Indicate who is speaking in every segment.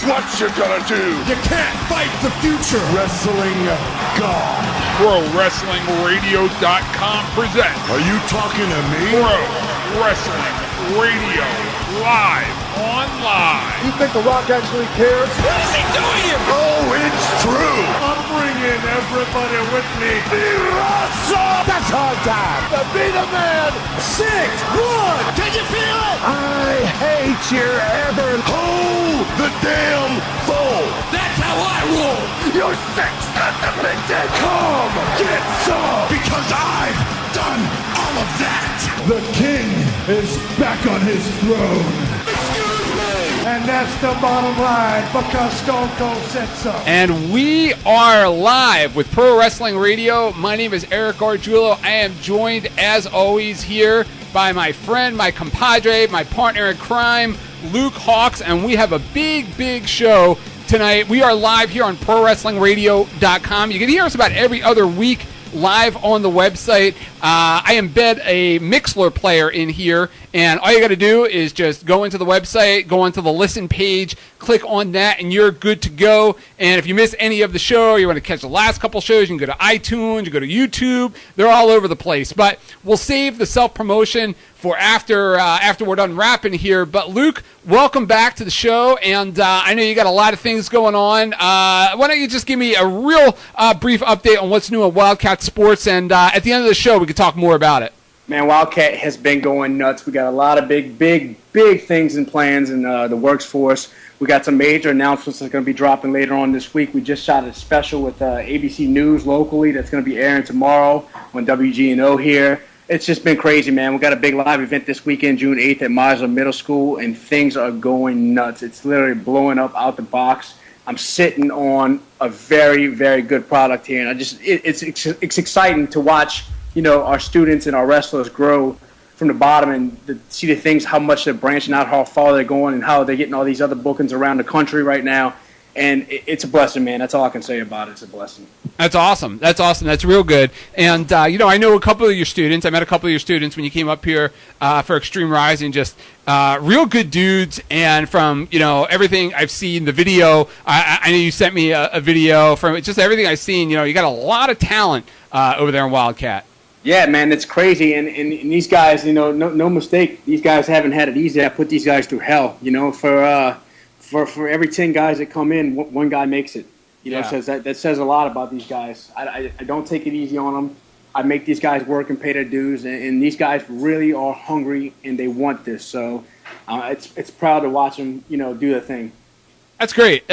Speaker 1: what you're gonna do.
Speaker 2: You can't fight the future.
Speaker 1: Wrestling God.
Speaker 3: ProWrestlingRadio.com presents.
Speaker 1: Are you talking to me?
Speaker 3: Pro Wrestling Radio live on live.
Speaker 4: You think The Rock actually cares?
Speaker 5: What is he doing here?
Speaker 1: Oh, it's true.
Speaker 4: I'm bringing everybody with me.
Speaker 1: That's hard time.
Speaker 4: To be the man. 6, 1.
Speaker 5: Can you feel it?
Speaker 1: I hate your ever. Hold the damn phone.
Speaker 5: That's how I roll.
Speaker 1: You're sex addicted. Come get some. Because I've done all of that.
Speaker 2: The king is back on his throne.
Speaker 5: Excuse me.
Speaker 4: And that's the bottom line because Stone Cold said so.
Speaker 6: And we are live with Pro Wrestling Radio. My name is Eric Gargiulo. I am joined, as always, here by my friend, my compadre, my partner in crime, Luke Hawx, and we have a big show tonight. We are live here on ProWrestlingRadio.com. You can hear us about every other week live on the website. I embed a Mixlr player in here, and all you got to do is just go into the website, go onto the listen page, click on that, and you're good to go. And if you miss any of the show, or you want to catch the last couple shows, you can go to iTunes, you go to YouTube. They're all over the place. But we'll save the self-promotion for after we're done rapping here. But Luke, welcome back to the show, and I know you got a lot of things going on. Why don't you just give me a real brief update on what's new at Wildcat Sports, and at the end of the show, we can talk more about it.
Speaker 7: Man, Wildcat has been going nuts. We got a lot of big things and plans in the works for us. We got some major announcements that's going to be dropping later on this week. We just shot a special with ABC News locally that's going to be airing tomorrow on WGNO here. It's just been crazy, man. We got a big live event this weekend, June 8th at Meisler Middle School, and things are going nuts. It's literally blowing up out the box. I'm sitting on a very good product here, and it's exciting to watch, you know, our students and our wrestlers grow from the bottom and see the things, how much they're branching out, how far they're going, and how they're getting all these other bookings around the country right now. And it's a blessing, man. That's all I can say about it. It's a blessing.
Speaker 6: That's awesome. That's real good. And, you know, I know a couple of your students. I met a couple of your students when you came up here for Extreme Rising. Just real good dudes. And from, you know, everything I've seen, the video, I know you sent me a video from just everything I've seen. You know, you got a lot of talent over there in Wildcat.
Speaker 7: Yeah, man, it's crazy. And these guys, you know, no mistake, these guys haven't had it easy. I put these guys through hell, you know, for every 10 guys that come in, one guy makes it. You know,
Speaker 6: Yeah.
Speaker 7: so that says a lot about these guys. I don't take it easy on them. I make these guys work and pay their dues, and these guys really are hungry and they want this. So it's proud to watch them, you know, do their thing.
Speaker 6: That's great.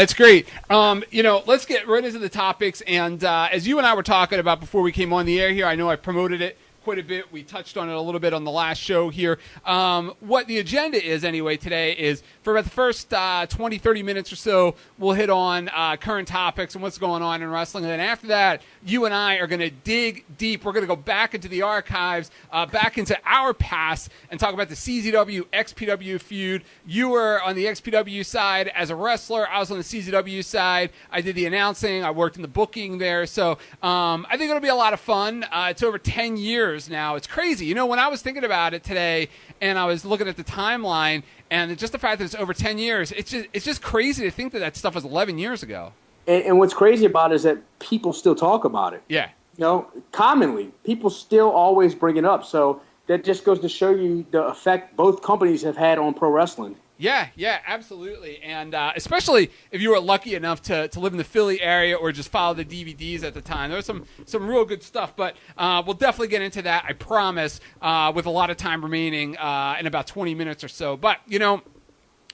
Speaker 6: You know, let's get right into the topics. And as you and I were talking about before we came on the air here, I know I promoted it quite a bit. We touched on it a little bit on the last show here. What the agenda is anyway today is for about the first 20, 30 minutes or so, we'll hit on current topics and what's going on in wrestling. And then after that, you and I are going to dig deep. We're going to go back into the archives, back into our past and talk about the CZW, XPW feud. You were on the XPW side as a wrestler. I was on the CZW side. I did the announcing. I worked in the booking there. So I think it'll be a lot of fun. It's over 10 years now. It's crazy. You know, when I was thinking about it today and I was looking at the timeline and just the fact that it's over 10 years, it's just crazy to think that stuff was 11 years ago.
Speaker 7: And what's crazy about it is that people still talk about it.
Speaker 6: Yeah.
Speaker 7: You know, commonly, people still always bring it up. So that just goes to show you the effect both companies have had on pro wrestling.
Speaker 6: Yeah, absolutely. And especially if you were lucky enough to live in the Philly area or just follow the DVDs at the time. There was some real good stuff, but we'll definitely get into that, I promise, with a lot of time remaining in about 20 minutes or so. But, you know,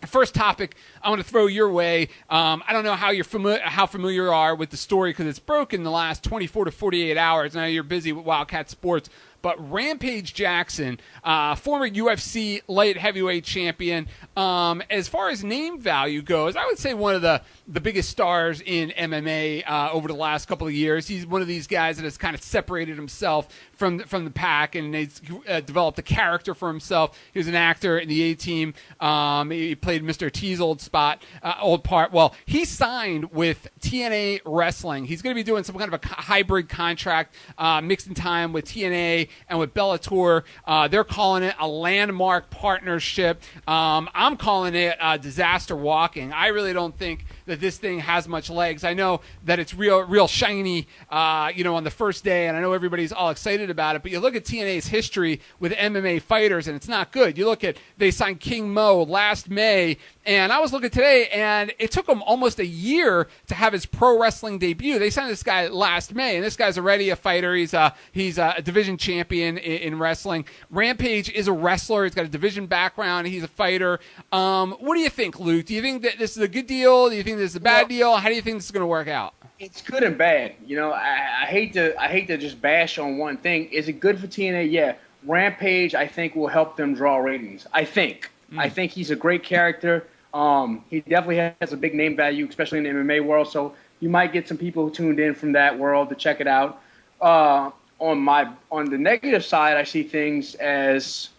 Speaker 6: first topic I want to throw your way. I don't know how familiar you are with the story because it's broken the last 24 to 48 hours. I know you're busy with Wildcat Sports. But Rampage Jackson, former UFC light heavyweight champion, as far as name value goes, I would say one of the biggest stars in MMA over the last couple of years. He's one of these guys that has kind of separated himself from the pack, and he's developed a character for himself. He was an actor in the A-Team. He played Mr. T's old part. Well, he signed with TNA Wrestling. He's going to be doing some kind of a hybrid contract mixed in time with TNA TNA and with Bellator. They're calling it a landmark partnership. I'm calling it disaster walking. I really don't think that this thing has much legs. I know that it's real shiny, on the first day, and I know everybody's all excited about it, but you look at TNA's history with MMA fighters, and it's not good. You look at, they signed King Mo last May, and I was looking today, and it took him almost a year to have his pro wrestling debut. They signed this guy last May, and this guy's already a fighter. He's a division champion in wrestling. Rampage is a wrestler. He's got a division background. He's a fighter. What do you think, Luke? Do you think that this is a good deal? Do you think this is a bad deal? How do you think this is going to work out?
Speaker 7: It's good and bad. I hate to just bash on one thing. Is it good for TNA? Yeah. Rampage, I think, will help them draw ratings. I think he's a great character. He definitely has a big name value, especially in the MMA world. So you might get some people who tuned in from that world to check it out. On the negative side, I see things as,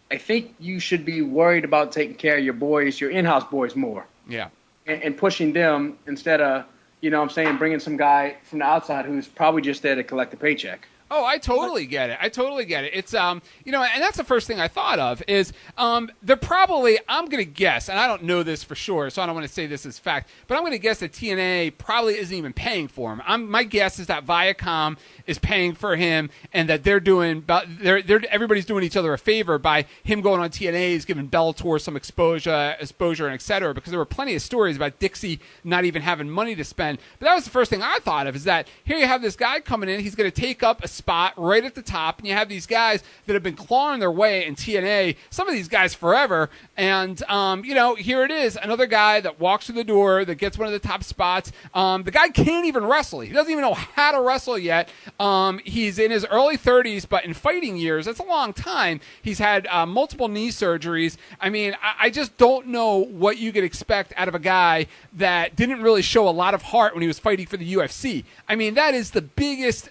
Speaker 7: I think you should be worried about taking care of your boys, your in-house boys more. Yeah. And pushing them instead of, bringing some guy from the outside who's probably just there to collect a paycheck.
Speaker 6: Oh, I totally get it. It's, and that's the first thing I thought of is they're probably, I'm going to guess, and I don't know this for sure, so I don't want to say this as fact, but I'm going to guess that TNA probably isn't even paying for him. My guess is that Viacom is paying for him, and that everybody's doing each other a favor by him going on TNA. He's giving Bellator some exposure, and et cetera, because there were plenty of stories about Dixie not even having money to spend. But that was the first thing I thought of, is that here you have this guy coming in, he's going to take up a spot right at the top, and you have these guys that have been clawing their way in TNA, some of these guys forever, and here it is, another guy that walks through the door, that gets one of the top spots. The guy can't even wrestle. He doesn't even know how to wrestle yet. He's in his early 30s, but in fighting years, that's a long time. He's had multiple knee surgeries. I mean, I just don't know what you could expect out of a guy that didn't really show a lot of heart when he was fighting for the UFC. I mean, that is the biggest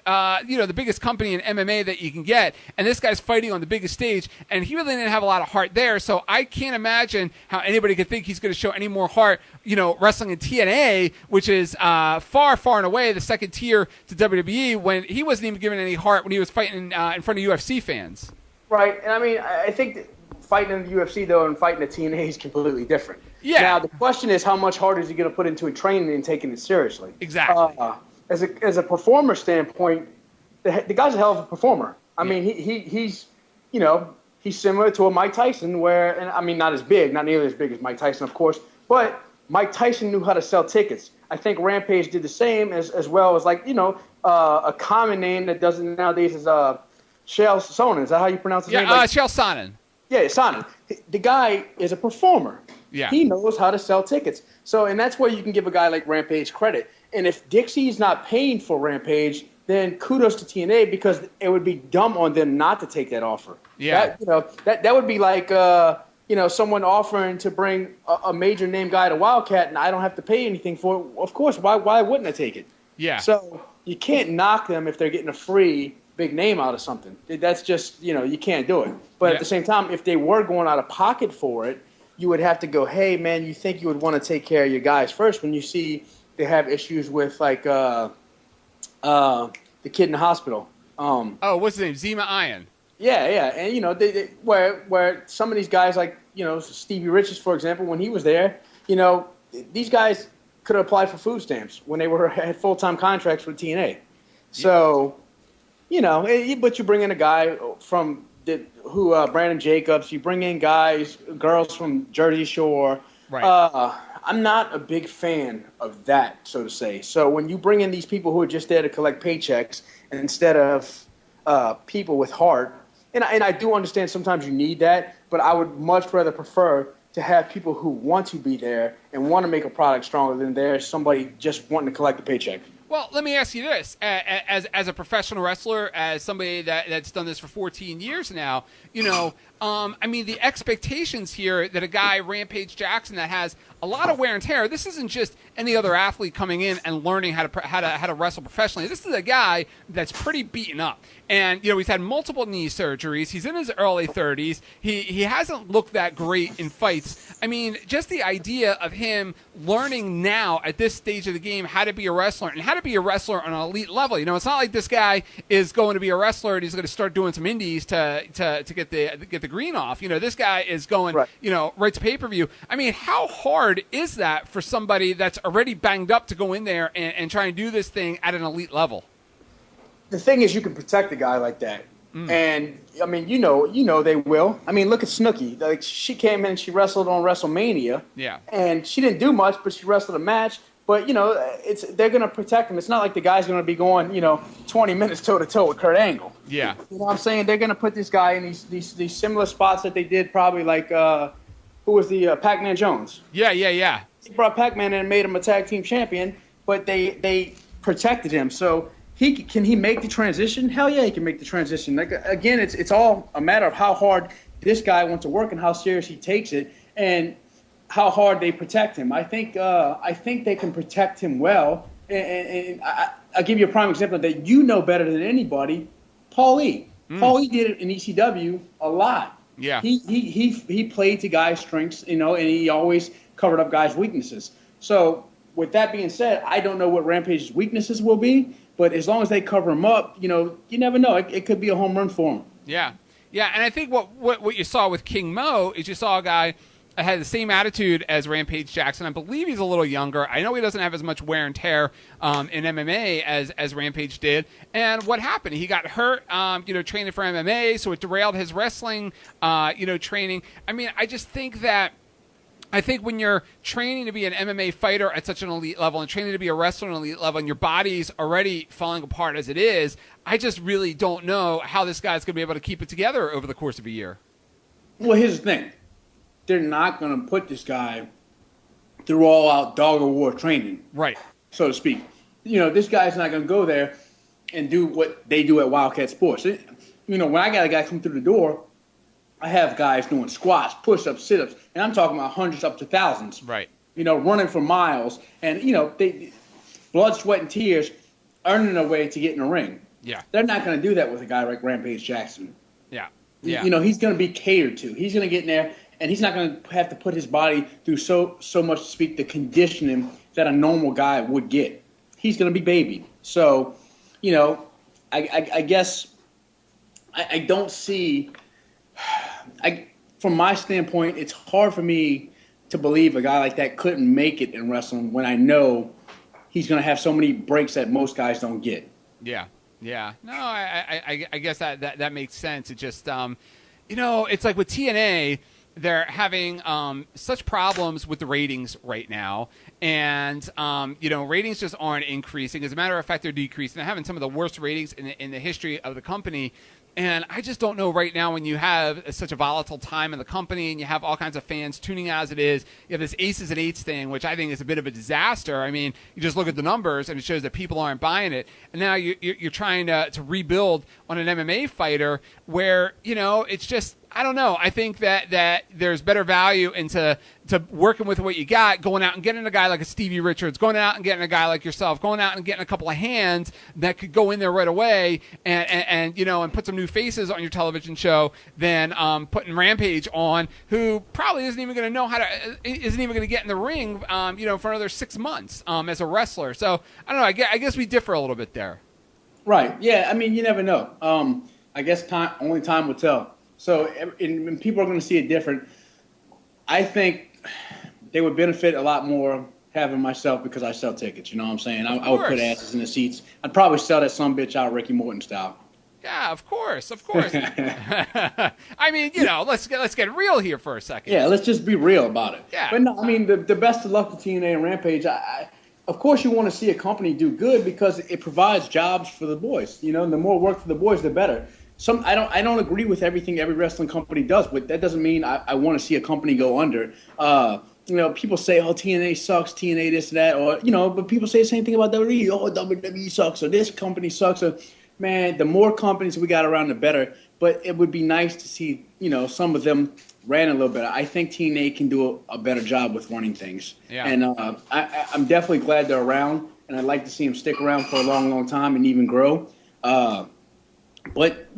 Speaker 6: company in MMA that you can get, and this guy's fighting on the biggest stage, and he really didn't have a lot of heart there, so I can't imagine how anybody could think he's going to show any more heart, wrestling in TNA, which is far and away the second tier to WWE, when he wasn't even given any heart when he was fighting in front of UFC fans.
Speaker 7: Right, and I mean, I think that fighting in the UFC, though, and fighting at TNA is completely different.
Speaker 6: Yeah.
Speaker 7: Now, the question is, how much harder is he going to put into a training and taking it seriously?
Speaker 6: Exactly.
Speaker 7: As a performer standpoint, the guy's a hell of a performer. I mean, he's similar to a Mike Tyson, not as big, not nearly as big as Mike Tyson, of course, but Mike Tyson knew how to sell tickets. I think Rampage did the same, as well as a common name that doesn't nowadays is Chael Sonnen. Is that how you pronounce his name?
Speaker 6: Yeah, Chael Sonnen.
Speaker 7: Yeah, Sonnen. The guy is a performer. Yeah. He knows how to sell tickets. So, and that's where you can give a guy like Rampage credit. And if Dixie's not paying for Rampage, then kudos to TNA, because it would be dumb on them not to take that offer. Yeah. That would be like someone offering to bring a major name guy to Wildcat, and I don't have to pay anything for it. Of course, why wouldn't I take it? Yeah. So you can't knock them if they're getting a free big name out of something. That's just, you can't do it. But at the same time, if they were going out of pocket for it, you would have to go, hey, man, you think you would want to take care of your guys first when you see they have issues with, the kid in the hospital.
Speaker 6: What's his name? Zema Iron.
Speaker 7: Yeah. And, they where some of these guys, Stevie Richards, for example, when he was there, these guys could have applied for food stamps when they had full-time contracts with TNA. So, but you bring in a guy from Brandon Jacobs, you bring in girls from Jersey Shore. Right. I'm not a big fan of that, so to say. So when you bring in these people who are just there to collect paychecks instead of people with heart, and I do understand sometimes you need that, but I would much rather prefer to have people who want to be there and want to make a product stronger than there's somebody just wanting to collect a paycheck.
Speaker 6: Well, let me ask you this. As a professional wrestler, as somebody that's done this for 14 years now, I mean, the expectations here that a guy, Rampage Jackson, that has a lot of wear and tear, this isn't just any other athlete coming in and learning how to wrestle professionally. This is a guy that's pretty beaten up. And, he's had multiple knee surgeries. He's in his early 30s. He hasn't looked that great in fights. I mean, just the idea of him learning now at this stage of the game how to be a wrestler and how to be a wrestler on an elite level. It's not like this guy is going to be a wrestler and he's going to start doing some indies to get the green off. This guy is going, right to pay-per-view. I mean, how hard is that for somebody that's already banged up to go in there and try and do this thing at an elite level?
Speaker 7: The thing is, you can protect a guy like that. And, I mean, they will. I mean, look at Snooki. Like, she came in and she wrestled on WrestleMania.
Speaker 6: Yeah.
Speaker 7: And she didn't do much, but she wrestled a match. But, they're going to protect him. It's not like the guy's going to be going, 20 minutes toe-to-toe with Kurt Angle.
Speaker 6: Yeah.
Speaker 7: You know what I'm saying? They're going to put this guy in these similar spots that they did probably like, who was the Pac-Man Jones?
Speaker 6: Yeah.
Speaker 7: They brought Pac-Man in and made him a tag team champion, but they protected him. So can he make the transition? Hell yeah, he can make the transition. Like, again, it's all a matter of how hard this guy wants to work and how serious he takes it, and how hard they protect him. I think they can protect him well. And I'll give you a prime example that better than anybody. Paul E. Paul E. did it in ECW a lot.
Speaker 6: Yeah.
Speaker 7: He played to guys' strengths, and he always covered up guys' weaknesses. So with that being said, I don't know what Rampage's weaknesses will be, but as long as they cover him up, you never know. It could be a home run for him.
Speaker 6: Yeah. Yeah, and I think what you saw with King Mo is you saw a guy that had the same attitude as Rampage Jackson. I believe he's a little younger. I know he doesn't have as much wear and tear in MMA as Rampage did. And what happened? He got hurt, training for MMA, so it derailed his wrestling, training. I mean, I think when you're training to be an MMA fighter at such an elite level and training to be a wrestler at an elite level and your body's already falling apart as it is, I just really don't know how this guy's going to be able to keep it together over the course of a year.
Speaker 7: Well, here's the thing. They're not going to put this guy through all-out dog-of-war training,
Speaker 6: right?
Speaker 7: So to speak. This guy's not going to go there and do what they do at Wildcat Sports. When I got a guy come through the door, I have guys doing squats, push-ups, sit-ups, and I'm talking about hundreds up to thousands.
Speaker 6: Right.
Speaker 7: Running for miles, and they blood, sweat, and tears, earning their way to get in the ring.
Speaker 6: Yeah.
Speaker 7: They're not going to do that with a guy like Rampage Jackson.
Speaker 6: Yeah.
Speaker 7: He's going to be catered to. He's going to get in there, and he's not going to have to put his body through so much to speak the conditioning that a normal guy would get. He's going to be babied. So, I guess I don't see. From my standpoint, it's hard for me to believe a guy like that couldn't make it in wrestling when I know he's going to have so many breaks that most guys don't get.
Speaker 6: Yeah. No, I guess that makes sense. It just, it's like with TNA, they're having such problems with the ratings right now. And, ratings just aren't increasing. As a matter of fact, they're decreasing. They're having some of the worst ratings in the history of the company. And I just don't know right now, when you have such a volatile time in the company and you have all kinds of fans tuning out as it is, you have this aces and eights thing, which I think is a bit of a disaster. I mean, you just look at the numbers and it shows that people aren't buying it. And now you're trying to rebuild on an MMA fighter where, it's just, I don't know. I think that there's better value into working with what you got, going out and getting a guy like a Stevie Richards, going out and getting a guy like yourself, going out and getting a couple of hands that could go in there right away and put some new faces on your television show than putting Rampage on, who probably isn't even going to get in the ring, for another 6 months as a wrestler. So I don't know. I guess we differ a little bit there.
Speaker 7: Right. Yeah. I mean, you never know. I guess only time will tell. So, and people are going to see it different. I think they would benefit a lot more having myself because I sell tickets. You know what I'm saying? I would put asses in the seats. I'd probably sell that sumbitch out Ricky Morton style.
Speaker 6: Yeah, of course. I mean, let's get real here for a second.
Speaker 7: Yeah, let's just be real about it.
Speaker 6: Yeah.
Speaker 7: But no, I mean, the best of luck to TNA and Rampage. Of course, you want to see a company do good because it provides jobs for the boys. The more work for the boys, the better. I don't agree with everything every wrestling company does, but that doesn't mean I want to see a company go under. People say, oh, TNA sucks, TNA this, that, or, but people say the same thing about WWE. Oh, WWE sucks, or this company sucks. Or, man, the more companies we got around, the better. But it would be nice to see, some of them ran a little better. I think TNA can do a better job with running things. Yeah. And I'm definitely glad they're around, and I'd like to see them stick around for a long, long time and even grow. But,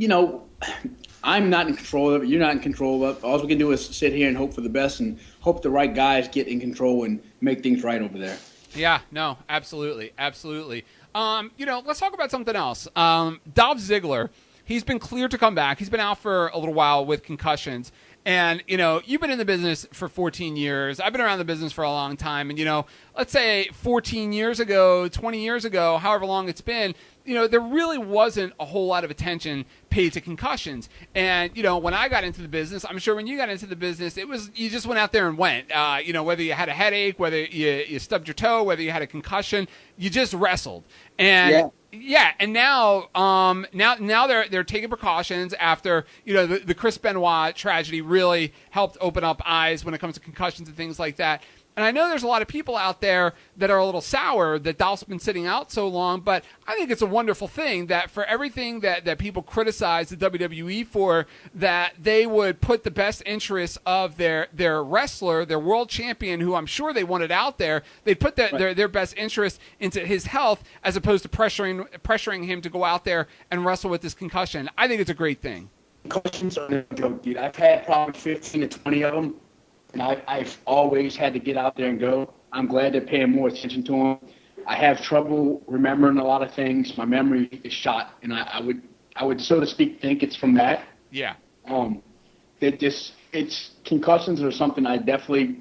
Speaker 7: I'm not in control of it. You're not in control of it. All we can do is sit here and hope for the best and hope the right guys get in control and make things right over there.
Speaker 6: Yeah, no, absolutely. Absolutely. Let's talk about something else. Dolph Ziggler, he's been cleared to come back. He's been out for a little while with concussions. And, you've been in the business for 14 years. I've been around the business for a long time. And, let's say 14 years ago, 20 years ago, however long it's been, there really wasn't a whole lot of attention paid to concussions. And, when I got into the business, I'm sure when you got into the business, it was, you just went out there and went. Whether you had a headache, whether you stubbed your toe, whether you had a concussion, you just wrestled. And and now they're taking precautions after, the Chris Benoit tragedy really helped open up eyes when it comes to concussions and things like that. And I know there's a lot of people out there that are a little sour that Dolph's been sitting out so long, but I think it's a wonderful thing that for everything that people criticize the WWE for, that they would put the best interests of their wrestler, their world champion, who I'm sure they wanted out there, they'd put their best interest into his health as opposed to pressuring him to go out there and wrestle with this concussion. I think it's a great thing.
Speaker 7: Concussions are no joke, dude. I've had probably 15 to 20 of them. And I've always had to get out there and go. I'm glad they're paying more attention to them. I have trouble remembering a lot of things. My memory is shot, and I would so to speak think it's from that.
Speaker 6: Yeah.
Speaker 7: It's concussions are something I definitely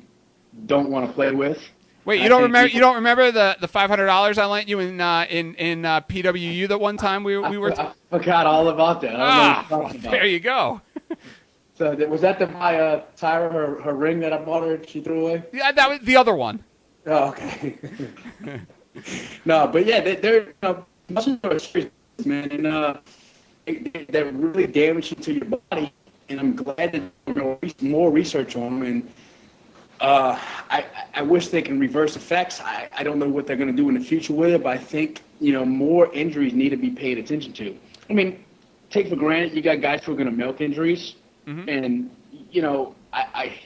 Speaker 7: don't want to play with.
Speaker 6: Wait, you don't remember the $500 I lent you in PWU that one time we were?
Speaker 7: I forgot all about that.
Speaker 6: There you go.
Speaker 7: So was that to buy Tyra her ring that I bought her? She threw away.
Speaker 6: Yeah, that was the other one.
Speaker 7: Oh, okay. No, but yeah, they're muscles are serious, man, and they're really damaging to your body. And I'm glad that there's more research on them. And I wish they can reverse effects. I don't know what they're going to do in the future with it, but I think more injuries need to be paid attention to. I mean, take for granted you got guys who are going to milk injuries. Mm-hmm. And, I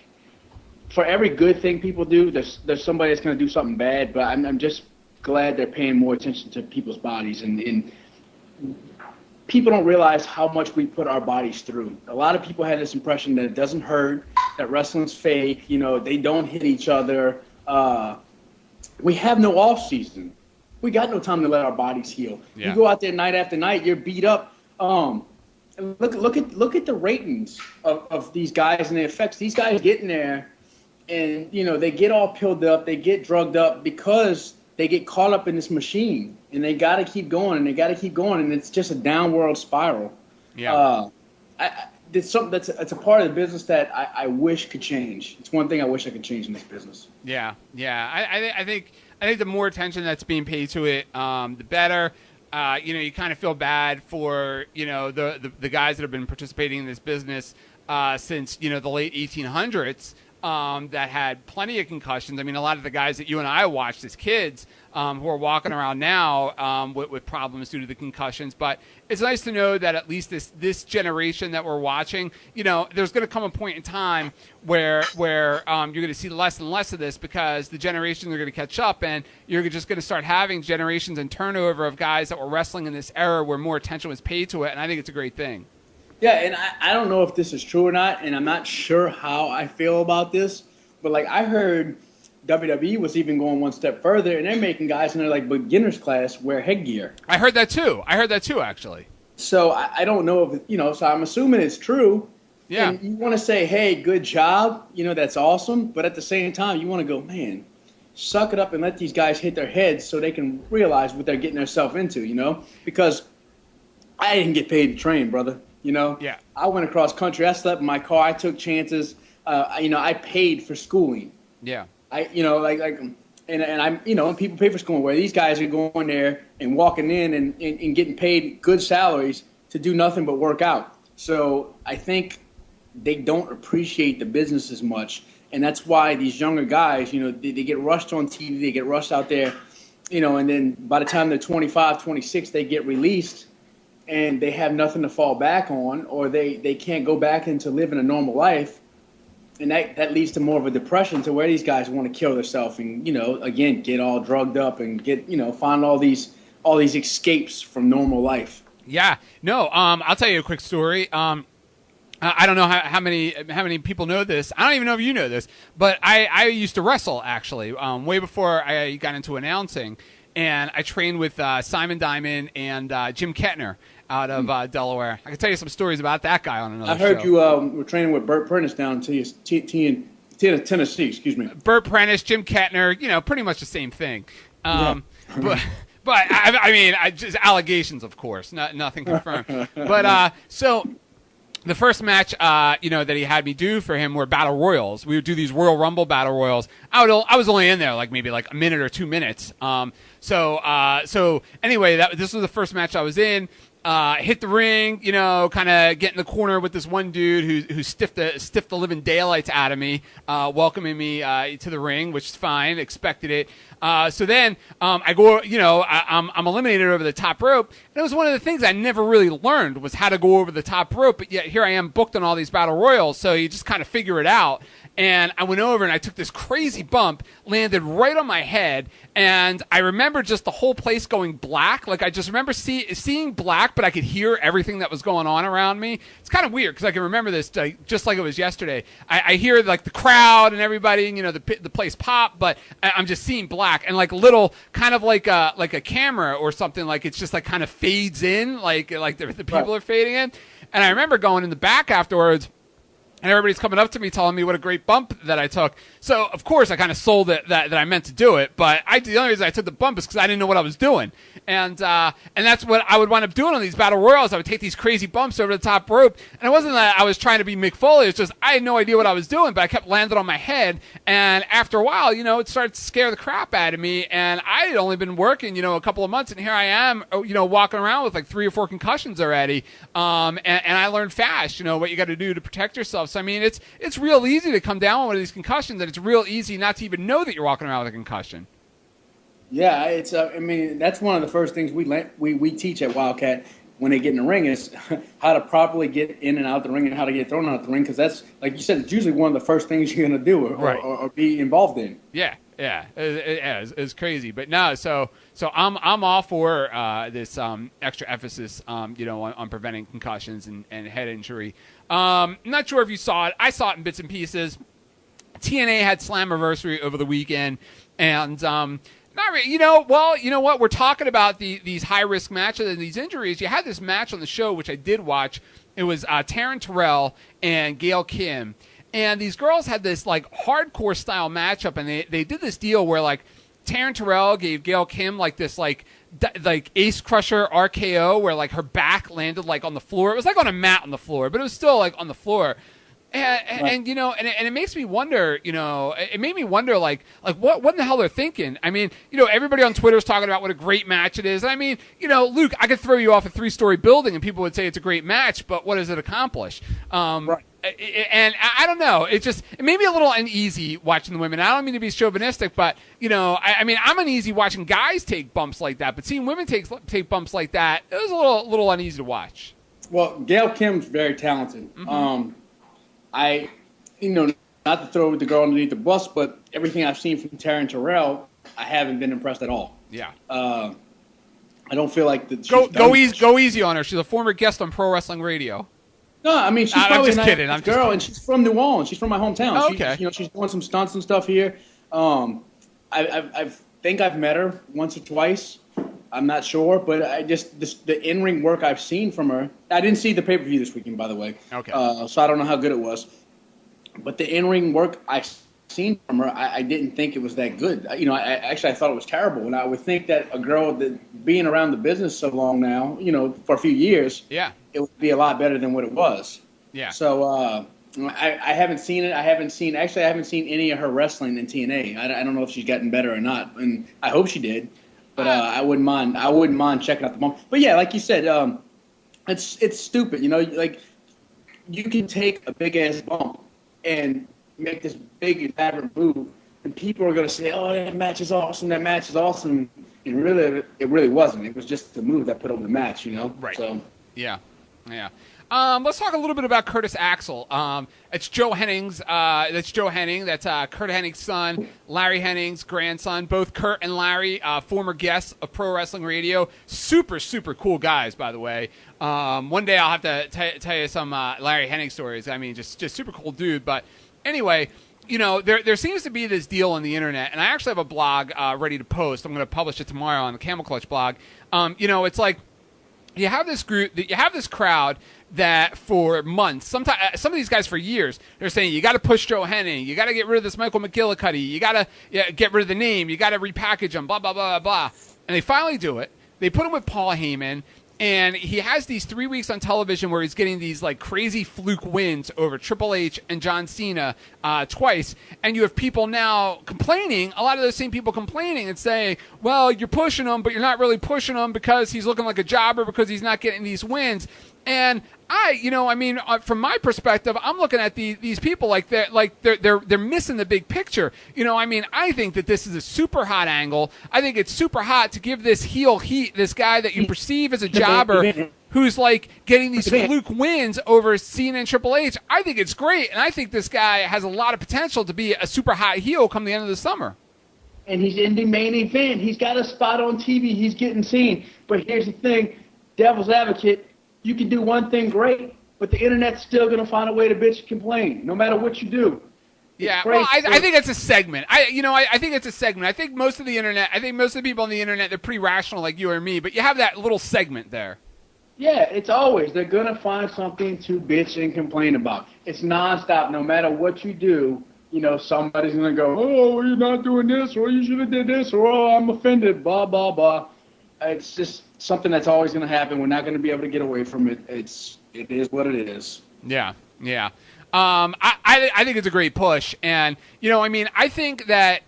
Speaker 7: for every good thing people do, there's somebody that's going to do something bad, but I'm just glad they're paying more attention to people's bodies. And people don't realize how much we put our bodies through. A lot of people have this impression that it doesn't hurt, that wrestling's fake, they don't hit each other. We have no off season. We got no time to let our bodies heal. Yeah. You go out there night after night, you're beat up. Look at the ratings of these guys and the effects. These guys get in there, and they get all pilled up, they get drugged up because they get caught up in this machine, and they got to keep going, and it's just a downward spiral. Yeah. It's something that's a part of the business that I wish could change. It's one thing I wish I could change in this business.
Speaker 6: Yeah. I think the more attention that's being paid to it, the better. You kind of feel bad for, the guys that have been participating in this business since, the late 1800s that had plenty of concussions. I mean, a lot of the guys that you and I watched as kids who are walking around now with problems due to the concussions. But it's nice to know that at least this generation that we're watching, there's going to come a point in time where you're going to see less and less of this because the generations are going to catch up, and you're just going to start having generations and turnover of guys that were wrestling in this era where more attention was paid to it, and I think it's a great thing.
Speaker 7: Yeah, and I don't know if this is true or not, and I'm not sure how I feel about this, but I heard WWE was even going one step further, and they're making guys in their beginner's class wear headgear.
Speaker 6: I heard that too, actually.
Speaker 7: So I don't know if so I'm assuming it's true. Yeah. And you want to say, hey, good job, that's awesome, but at the same time you want to go, man, suck it up and let these guys hit their heads so they can realize what they're getting themselves into, because I didn't get paid to train, brother.
Speaker 6: Yeah.
Speaker 7: I went across country. I slept in my car. I took chances. I paid for schooling.
Speaker 6: Yeah.
Speaker 7: And I'm, and people pay for schooling, where these guys are going there and walking in and getting paid good salaries to do nothing but work out. So I think they don't appreciate the business as much. And that's why these younger guys, they get rushed on TV, they get rushed out there, and then by the time they're 25, 26, they get released. and they have nothing to fall back on, or they can't go back into living a normal life. And that leads to more of a depression to where these guys want to kill themselves and, again, get all drugged up and get, find all these escapes from normal life.
Speaker 6: Yeah. No, I'll tell you a quick story. I don't know how many people know this. I don't even know if you know this, but I used to wrestle, actually, way before I got into announcing. And I trained with Simon Diamond and Jim Kettner out of Delaware. I can tell you some stories about that guy on another show.
Speaker 7: I heard you were training with Burt Prentice down in Tennessee. Excuse me.
Speaker 6: Burt Prentice, Jim Kettner, pretty much the same thing. But I mean, just allegations, of course, nothing confirmed. But so the first match, that he had me do for him were battle royals. We would do these Royal Rumble battle royals. I was only in there maybe a minute or 2 minutes. So anyway, this was the first match I was in. Hit the ring, kind of get in the corner with this one dude who stiffed the living daylights out of me, welcoming me to the ring, which is fine, expected it. So then I go, I'm eliminated over the top rope. And it was one of the things I never really learned was how to go over the top rope. But yet here I am booked on all these battle royals, so you just kind of figure it out. And I went over and I took this crazy bump, landed right on my head, and I remember just the whole place going black. I just remember seeing black, but I could hear everything that was going on around me. It's kind of weird because I can remember this just like it was yesterday. I hear the crowd and everybody, the place pop, but I'm just seeing black and little kind of like a camera or something. It's just kind of fades in, like the people are fading in. And I remember going in the back afterwards. And everybody's coming up to me telling me what a great bump that I took. So, of course, I kind of sold it that I meant to do it. But the only reason I took the bump is because I didn't know what I was doing. And that's what I would wind up doing on these battle royals. I would take these crazy bumps over the top rope. And it wasn't that I was trying to be Mick Foley. It's just I had no idea what I was doing, but I kept landing on my head. And after a while, it started to scare the crap out of me. And I had only been working, a couple of months. And here I am, walking around with 3 or 4 concussions already. And I learned fast, what you got to do to protect yourself. So, I mean, it's real easy to come down with one of these concussions, and it's real easy not to even know that you're walking around with a concussion.
Speaker 7: Yeah, it's. That's one of the first things we teach at Wildcat when they get in the ring is how to properly get in and out the ring and how to get thrown out the ring, because that's, like you said, it's usually one of the first things you're going to do or be involved in.
Speaker 6: Yeah, it's crazy. But no, so I'm all for this extra emphasis, on preventing concussions and head injury. Not sure if you saw it. I saw it in bits and pieces. TNA had Slammiversary over the weekend, and not really, you know what? We're talking about these high-risk matches and these injuries. You had this match on the show, which I did watch. It was Taryn Terrell and Gail Kim. And these girls had this, hardcore style matchup, and they did this deal where, Taryn Terrell gave Gail Kim, this, Ace Crusher RKO, where, her back landed, on the floor. It was, on a mat on the floor, but it was still, on the floor. And it makes me wonder, it made me wonder, what in the hell they're thinking? I mean, everybody on Twitter is talking about what a great match it is. And I mean, Luke, I could throw you off a 3-story building and people would say it's a great match, but what does it accomplish? Right. And I don't know. It made me a little uneasy watching the women. I don't mean to be chauvinistic, but, I mean, I'm uneasy watching guys take bumps like that, but seeing women take bumps like that, it was a little uneasy to watch.
Speaker 7: Well, Gail Kim's very talented. Mm-hmm. Not to throw the girl underneath the bus, but everything I've seen from Taryn Terrell, I haven't been impressed at all.
Speaker 6: Yeah.
Speaker 7: I don't feel like that.
Speaker 6: Go easy on her. She's a former guest on Pro Wrestling Radio.
Speaker 7: No, I mean, she's probably
Speaker 6: I'm just kidding.
Speaker 7: I'm girl, and she's from New Orleans. She's from my hometown.
Speaker 6: Oh, okay.
Speaker 7: She's doing some stunts and stuff here. I think I've met her once or twice. I'm not sure, but the in-ring work I've seen from her. I didn't see the pay-per-view this weekend, by the way.
Speaker 6: Okay.
Speaker 7: So I don't know how good it was. But the in-ring work I've seen from her, I didn't think it was that good. I thought it was terrible. And I would think that a girl that being around the business so long now, for a few years,
Speaker 6: yeah,
Speaker 7: it would be a lot better than what it was.
Speaker 6: Yeah.
Speaker 7: So I haven't seen it. I haven't seen any of her wrestling in TNA. I don't know if she's gotten better or not, and I hope she did. But I wouldn't mind checking out the bump. But yeah, like you said, it's stupid. You can take a big ass bump and make this big elaborate move, and people are going to say, "Oh, that match is awesome. That match is awesome." And really, it really wasn't. It was just the move that put over the match.
Speaker 6: Right.
Speaker 7: So
Speaker 6: Yeah. Let's talk a little bit about Curtis Axel. It's Joe Henning's. That's Joe Henning. That's Kurt Henning's son, Larry Henning's grandson. Both Kurt and Larry, former guests of Pro Wrestling Radio. Super, super cool guys, by the way. One day I'll have to tell you some Larry Henning stories. I mean, just super cool dude. But anyway, there seems to be this deal on the internet, and I actually have a blog ready to post. I'm going to publish it tomorrow on the Camel Clutch blog. It's like you have this group, you have this crowd that for months, sometimes some of these guys for years, they're saying you got to push Joe Henning, you got to get rid of this Michael McGillicuddy, you got to get rid of the name, you got to repackage him, blah blah blah blah. And they finally do it. They put him with Paul Heyman. And he has these 3 weeks on television where he's getting these like crazy fluke wins over Triple H and John Cena twice. And you have people now complaining, a lot of those same people complaining and saying, well, you're pushing him, but you're not really pushing him because he's looking like a jobber because he's not getting these wins. And from my perspective, I'm looking at these people like they're missing the big picture. I think that this is a super hot angle. I think it's super hot to give this heel heat, this guy that you perceive as a jobber who's like getting these fluke wins over Cena and Triple H. I think it's great, and I think this guy has a lot of potential to be a super hot heel come the end of the summer.
Speaker 7: And he's in the main event. He's got a spot on TV. He's getting seen. But here's the thing, devil's advocate. You can do one thing great, but the internet's still going to find a way to bitch and complain, no matter what you do.
Speaker 6: Yeah, well, I think it's a segment. I think it's a segment. I think most of the people on the internet, they're pretty rational like you or me, but you have that little segment there.
Speaker 7: Yeah, it's always. They're going to find something to bitch and complain about. It's nonstop. No matter what you do, somebody's going to go, oh, well, you're not doing this, or you should have did this, or oh, I'm offended, blah, blah, blah. It's just something that's always going to happen. We're not going to be able to get away from it. It is what it is.
Speaker 6: Yeah. I think it's a great push, and I think that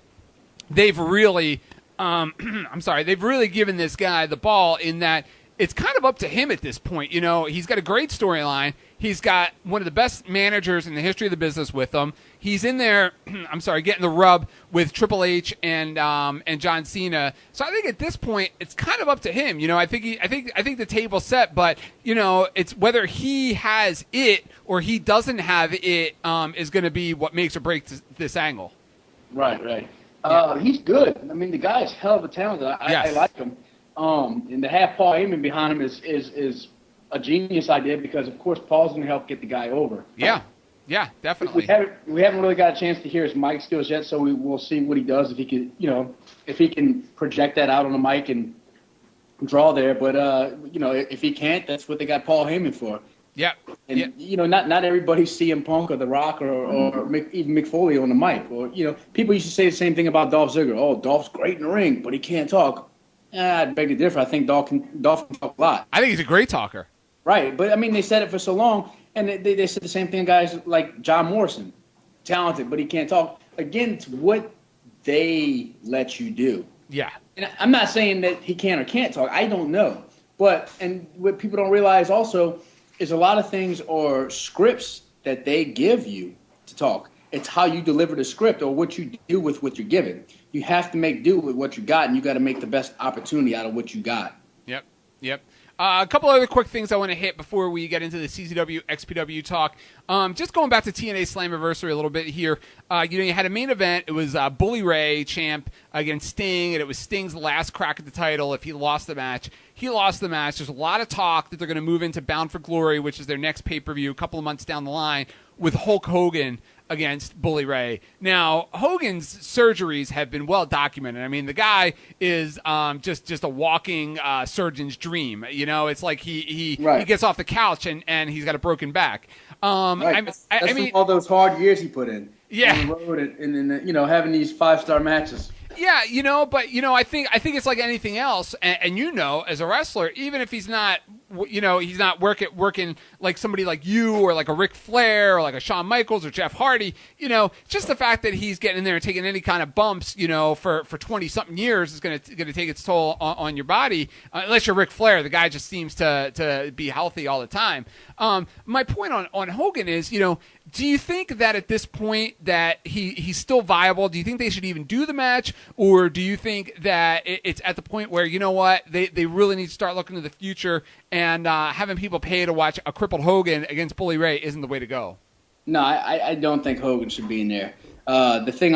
Speaker 6: they've really, they've really given this guy the ball in that it's kind of up to him at this point. He's got a great storyline. He's got one of the best managers in the history of the business with him. He's in there, getting the rub with Triple H and John Cena. So I think at this point it's kind of up to him. I think the table's set, but it's whether he has it or he doesn't have it is going to be what makes or breaks this angle.
Speaker 7: Right. He's good. I mean, the guy's hell of a talent. I like him. And to have Paul Heyman behind him is a genius idea because, of course, Paul's going to help get the guy over.
Speaker 6: Yeah, definitely.
Speaker 7: We haven't really got a chance to hear his mic skills yet, so we'll see what he does if he can project that out on the mic and draw there. But if he can't, that's what they got Paul Heyman for.
Speaker 6: Yeah.
Speaker 7: And not everybody's CM Punk or The Rock or even Mick Foley on the mic. Or people used to say the same thing about Dolph Ziggler. Oh, Dolph's great in the ring, but he can't talk. I'd beg to differ. I think Dolph can talk a lot.
Speaker 6: I think he's a great talker.
Speaker 7: Right, but I mean, they said it for so long, and they said the same thing, guys like John Morrison, talented, but he can't talk. Again, it's what they let you do.
Speaker 6: Yeah.
Speaker 7: And I'm not saying that he can or can't talk. I don't know. And what people don't realize also is a lot of things are scripts that they give you to talk. It's how you deliver the script or what you do with what you're given. You have to make do with what you got, and you got to make the best opportunity out of what you got.
Speaker 6: Yep. A couple other quick things I want to hit before we get into the CZW, XPW talk. Just going back to TNA Slammiversary a little bit here. You had a main event. It was Bully Ray, champ, against Sting, and it was Sting's last crack at the title if he lost the match. He lost the match. There's a lot of talk that they're going to move into Bound for Glory, which is their next pay-per-view a couple of months down the line, with Hulk Hogan against Bully Ray. Now, Hogan's surgeries have been well documented. I mean, the guy is just a walking surgeon's dream. It's like he gets off the couch and he's got a broken back.
Speaker 7: Right. I mean, all those hard years he put in.
Speaker 6: Yeah.
Speaker 7: On the road and having these 5-star matches.
Speaker 6: Yeah, but I think it's like anything else, and as a wrestler, even if he's not, he's not working like somebody like you or like a Ric Flair or like a Shawn Michaels or Jeff Hardy, just the fact that he's getting in there and taking any kind of bumps, for 20-something years is going to take its toll on your body, unless you're Ric Flair. The guy just seems to be healthy all the time. My point on Hogan is, Do you think that at this point that he's still viable? Do you think they should even do the match? Or do you think that it's at the point where, you know what, they really need to start looking to the future and having people pay to watch a crippled Hogan against Bully Ray isn't the way to go?
Speaker 7: No, I don't think Hogan should be in there. The thing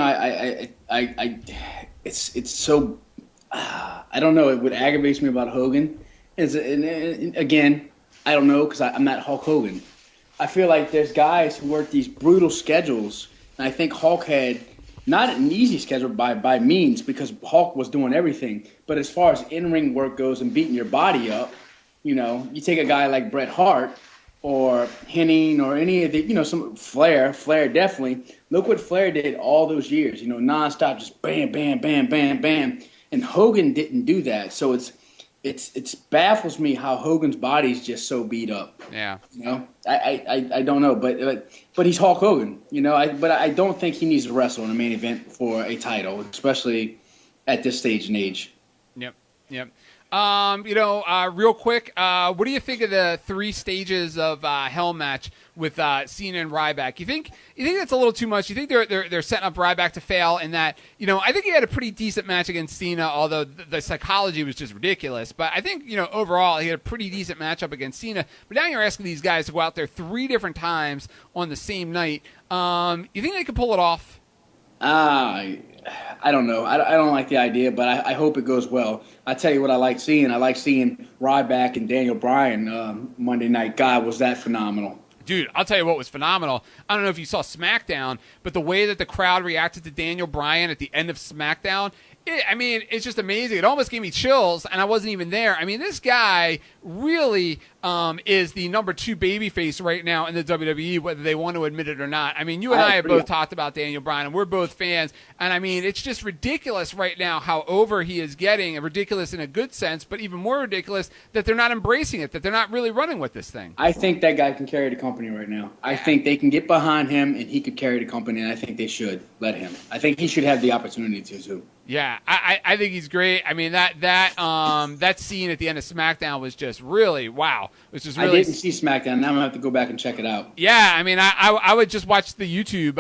Speaker 7: it's so, I don't know, what aggravates me about Hogan is, and again, I don't know because I'm not Hulk Hogan. I feel like there's guys who work these brutal schedules, and I think Hulk had not an easy schedule by means because Hulk was doing everything. But as far as in-ring work goes and beating your body up, you know, you take a guy like Bret Hart or Henning or any of the, you know, some Flair definitely. Look what Flair did all those years, you know, nonstop, just bam, bam, bam, bam, bam. And Hogan didn't do that. So it's baffles me how Hogan's body's just so beat up.
Speaker 6: Yeah.
Speaker 7: You know, I don't know, but he's Hulk Hogan, you know, but I don't think he needs to wrestle in a main event for a title, especially at this stage and age.
Speaker 6: Yep. Real quick, what do you think of the 3 stages of Hell match with Cena and Ryback? You think that's a little too much? You think they're setting up Ryback to fail in that? You know, I think he had a pretty decent match against Cena, although the psychology was just ridiculous. But I think, you know, overall he had a pretty decent matchup against Cena. But now you're asking these guys to go out there 3 different times on the same night. You think they could pull it off?
Speaker 7: I don't know. I don't like the idea, but I hope it goes well. I tell you what I like seeing. I like seeing Ryback and Daniel Bryan Monday night. God, was that phenomenal.
Speaker 6: Dude, I'll tell you what was phenomenal. I don't know if you saw SmackDown, but the way that the crowd reacted to Daniel Bryan at the end of SmackDown, it's just amazing. It almost gave me chills, and I wasn't even there. I mean, this guy really is the number 2 babyface right now in the WWE, whether they want to admit it or not. I mean, you and I have both talked about Daniel Bryan, and we're both fans. And, I mean, it's just ridiculous right now how over he is getting, and ridiculous in a good sense, but even more ridiculous that they're not embracing it, that they're not really running with this thing.
Speaker 7: I think that guy can carry the company right now. I think they can get behind him, and he could carry the company, and I think they should let him. I think he should have the opportunity to, too.
Speaker 6: Yeah, I think he's great. I mean, that scene at the end of SmackDown was just really wow. It was just really.
Speaker 7: I didn't see SmackDown. Now I'm gonna have to go back and check it out.
Speaker 6: Yeah, I mean, I would just watch the YouTube.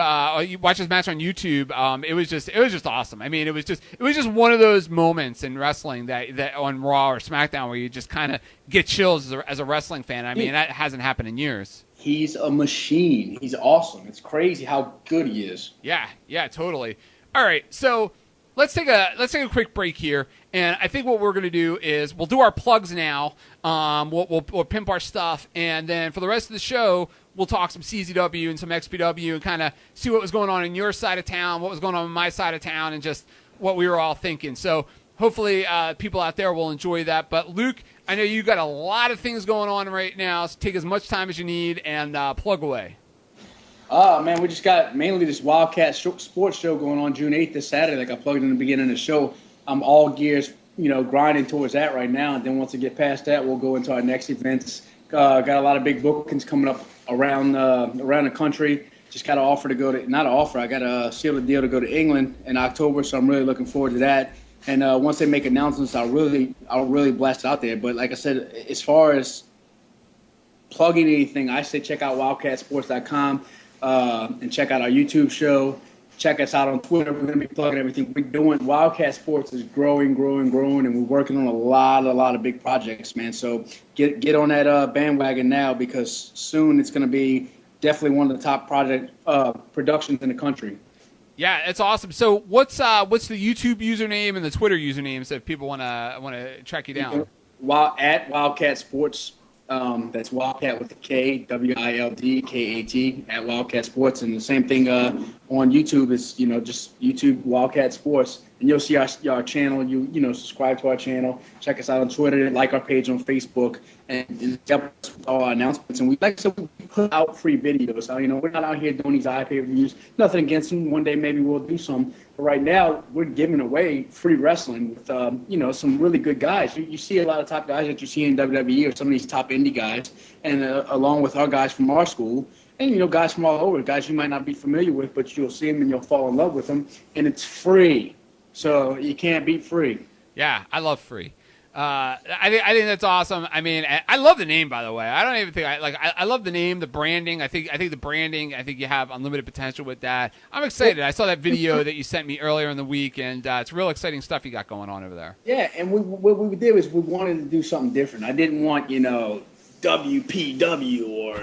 Speaker 6: Watch this match on YouTube. It was just awesome. I mean, it was just one of those moments in wrestling that on Raw or SmackDown where you just kind of get chills as a wrestling fan. I mean, that hasn't happened in years.
Speaker 7: He's a machine. He's awesome. It's crazy how good he is.
Speaker 6: Yeah, totally. All right, so. Let's take a quick break here, and I think what we're going to do is we'll do our plugs now. We'll pimp our stuff, and then for the rest of the show, we'll talk some CZW and some XPW and kind of see what was going on in your side of town, what was going on in my side of town, and just what we were all thinking. So hopefully people out there will enjoy that. But Luke, I know you got a lot of things going on right now, so take as much time as you need and plug away.
Speaker 7: Oh, man, we just got mainly this Wildcat sports show going on June 8th this Saturday. Like I plugged in the beginning of the show. I'm all gears, grinding towards that right now. And then once I get past that, we'll go into our next events. Got a lot of big bookings coming up around the country. Just got an offer to go to – not an offer. I got a seal of deal to go to England in October, so I'm really looking forward to that. And once they make announcements, I'll really blast it out there. But like I said, as far as plugging anything, I say check out wildcatsports.com. And check out our YouTube show. Check us out on Twitter. We're going to be plugging everything we're doing. Wildcat Sports is growing, and we're working on a lot of big projects, man. So get on that bandwagon now because soon it's going to be definitely one of the top productions in the country.
Speaker 6: Yeah, it's awesome. So what's the YouTube username and the Twitter usernames if people want to track you down?
Speaker 7: At Wildcat Sports. That's Wildcat with a K, WILDKAT at Wildcat Sports, and the same thing on YouTube is just YouTube Wildcat Sports, and you'll see our channel. You subscribe to our channel, check us out on Twitter, like our page on Facebook, and all our announcements. And we put out free videos. So, we're not out here doing these pay-per-views. Nothing against them. One day maybe we'll do some. But right now we're giving away free wrestling with some really good guys. You see a lot of top guys that you see in WWE or some of these top indie guys, and along with our guys from our school. And, guys from all over, guys you might not be familiar with, but you'll see them and you'll fall in love with them. And it's free. So you can't beat free.
Speaker 6: Yeah, I love free. I think that's awesome. I mean, I love the name, by the way. I don't even think I love the name, the branding. I think the branding. I think you have unlimited potential with that. I'm excited. I saw that video that you sent me earlier in the week, and it's real exciting stuff you got going on over there.
Speaker 7: Yeah, and what we did was we wanted to do something different. I didn't want WPW or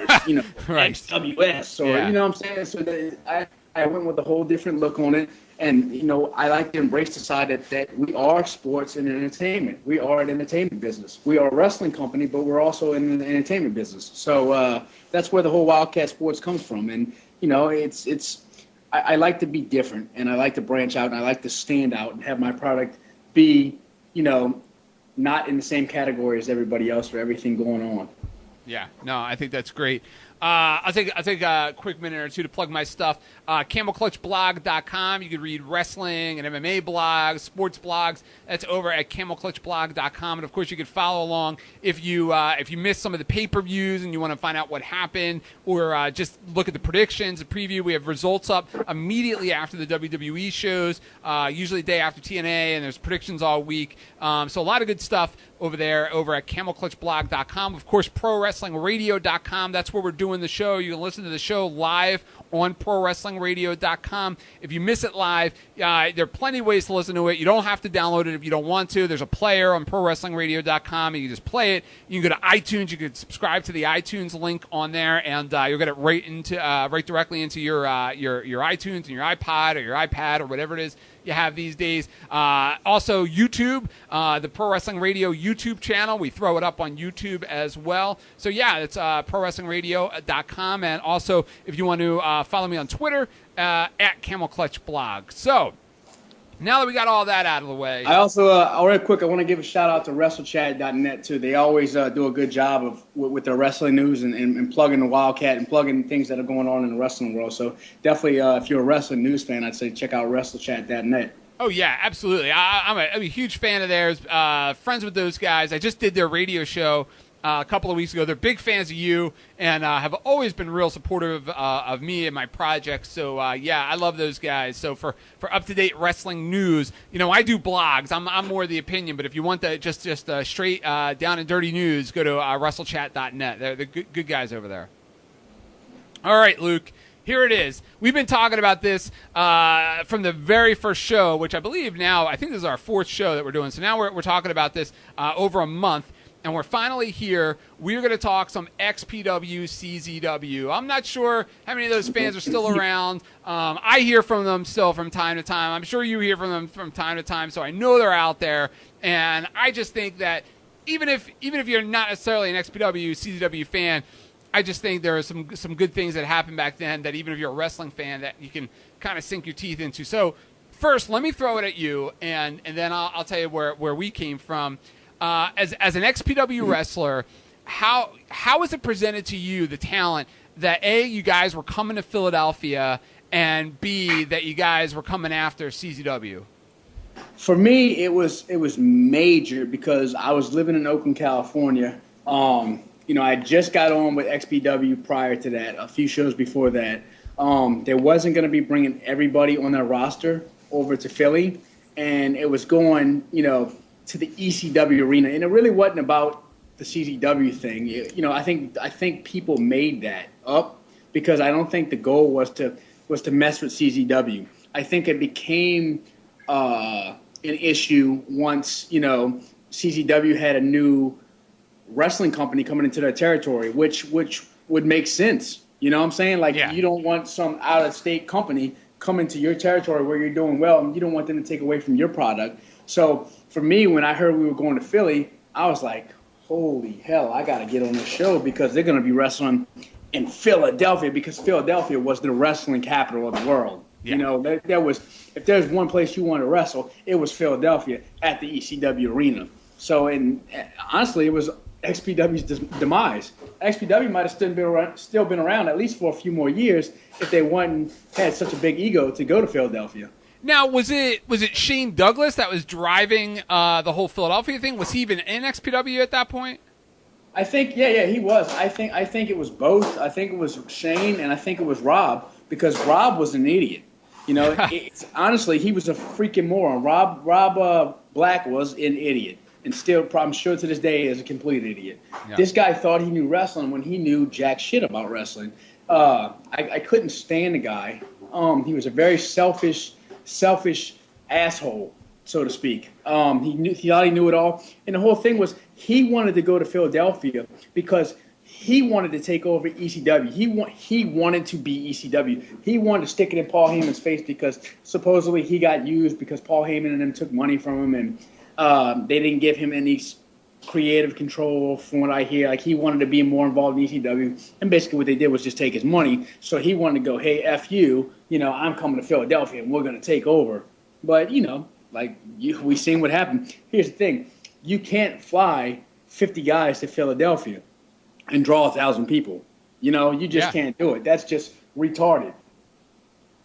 Speaker 6: right.
Speaker 7: XWS or you know what I'm saying. So I went with a whole different look on it. And, I like to embrace the side that we are sports and entertainment. We are an entertainment business. We are a wrestling company, but we're also in the entertainment business. So that's where the whole Wildcat Sports comes from. And, I like to be different, and I like to branch out, and I like to stand out and have my product be, not in the same category as everybody else for everything going on.
Speaker 6: Yeah, no, I think that's great. I'll take a quick minute or two to plug my stuff. CamelClutchBlog.com. You can read wrestling and MMA blogs, sports blogs. That's over at CamelClutchBlog.com. And of course, you can follow along if you missed some of the pay-per-views and you want to find out what happened, or just look at the predictions, the preview. We have results up immediately after the WWE shows, usually the day after TNA, and there's predictions all week. So a lot of good stuff over there over at CamelClutchBlog.com. Of course, ProWrestlingRadio.com. That's where we're doing the show. You can listen to the show live on ProWrestlingRadio.com. If you miss it live, there are plenty of ways to listen to it. You don't have to download it if you don't want to. There's a player on ProWrestlingRadio.com. You can just play it. You can go to iTunes. You can subscribe to the iTunes link on there, and you'll get it right directly into your iTunes and your iPod or your iPad or whatever it is you have these days. Also, YouTube, the Pro Wrestling Radio YouTube channel. We throw it up on YouTube as well. So, yeah, it's ProWrestlingRadio.com. And also, if you want to follow me on Twitter, at Camel Clutch Blog. So, now that we got all that out of the way.
Speaker 7: I also, real quick, I want to give a shout-out to WrestleChat.net, too. They always do a good job with their wrestling news and plugging the Wildcat and plugging things that are going on in the wrestling world. So definitely, if you're a wrestling news fan, I'd say check out WrestleChat.net.
Speaker 6: Oh, yeah, absolutely. I'm a huge fan of theirs. Friends with those guys. I just did their radio show a couple of weeks ago. They're big fans of you and have always been real supportive of me and my projects. So, yeah, I love those guys. So for up-to-date wrestling news, I do blogs. I'm more the opinion, but if you want the just straight down and dirty news, go to WrestleChat.net. They're the good guys over there. All right, Luke. Here it is. We've been talking about this from the very first show, which I believe now, I think this is our fourth show that we're doing. So now we're talking about this over a month. And we're finally here. We're going to talk some XPW, CZW. I'm not sure how many of those fans are still around. I hear from them still from time to time. I'm sure you hear from them from time to time, so I know they're out there. And I just think that even if you're not necessarily an XPW, CZW fan, I just think there are some good things that happened back then that even if you're a wrestling fan, that you can kind of sink your teeth into. So first, let me throw it at you, and then I'll tell you where we came from. As an XPW wrestler, how is it presented to you, the talent, that A, you guys were coming to Philadelphia, and B, that you guys were coming after CZW?
Speaker 7: For me, it was major because I was living in Oakland, California. I just got on with XPW prior to that, a few shows before that. There wasn't going to be bringing everybody on their roster over to Philly, and it was going, to the ECW arena, and it really wasn't about the CZW thing. I think people made that up because I don't think the goal was to mess with CZW. I think it became an issue once CZW had a new wrestling company coming into their territory, which would make sense. You know what I'm saying? You don't want some out of state company coming to your territory where you're doing well, and you don't want them to take away from your product. So for me, when I heard we were going to Philly, I was like, holy hell, I got to get on the show because they're going to be wrestling in Philadelphia, because Philadelphia was the wrestling capital of the world. Yeah. There was, if there's one place you want to wrestle, it was Philadelphia at the ECW arena. So, and honestly, it was XPW's demise. XPW might have still been around at least for a few more years if they had such a big ego to go to Philadelphia.
Speaker 6: Now, was it Shane Douglas that was driving the whole Philadelphia thing? Was he even in XPW at that point?
Speaker 7: I think, yeah, he was. I think it was both. I think it was Shane, and I think it was Rob, because Rob was an idiot. Honestly, he was a freaking moron. Rob Black was an idiot. and still, I'm sure to this day, is a complete idiot.
Speaker 6: Yeah.
Speaker 7: This guy thought he knew wrestling when he knew jack shit about wrestling. I couldn't stand the guy. He was a very selfish asshole, so to speak. He thought he knew it all, and the whole thing was he wanted to go to Philadelphia because he wanted to take over ECW. He wanted to be ECW. He wanted to stick it in Paul Heyman's face because supposedly he got used because Paul Heyman and them took money from him, and they didn't give him any creative control, from what I hear. Like, he wanted to be more involved in ECW, and basically what they did was just take his money. So he wanted to go, hey, F you, I'm coming to Philadelphia, and we're going to take over. But, we seen what happened. Here's the thing. You can't fly 50 guys to Philadelphia and draw 1,000 people. You just can't do it. That's just retarded.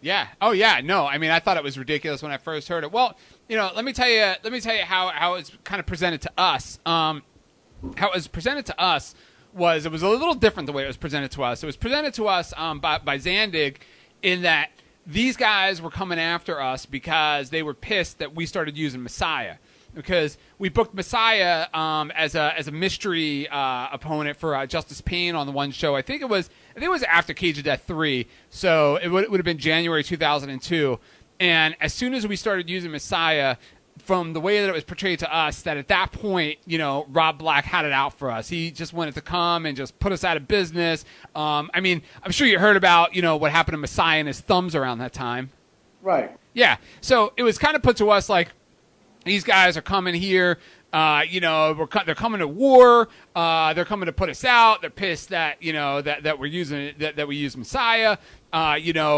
Speaker 6: Yeah. Oh, yeah. No, I mean, I thought it was ridiculous when I first heard it. Well, let me tell you how it's kind of presented to us. How it was presented to us was, it was a little different the way it was presented to us. It was presented to us by Zandig, in that these guys were coming after us because they were pissed that we started using Messiah. Because we booked Messiah as a mystery opponent for Justice Pain on the one show. I think it was after Cage of Death 3, so it would have been January 2002. And as soon as we started using Messiah, from the way that it was portrayed to us, that at that point, Rob Black had it out for us. He just wanted to come and just put us out of business. I mean, I'm sure you heard about what happened to Messiah and his thumbs around that time.
Speaker 7: Right.
Speaker 6: Yeah. So it was kind of put to us like, these guys are coming here, they're coming to war, they're coming to put us out. They're pissed that that we're using that we use Messiah. Nobody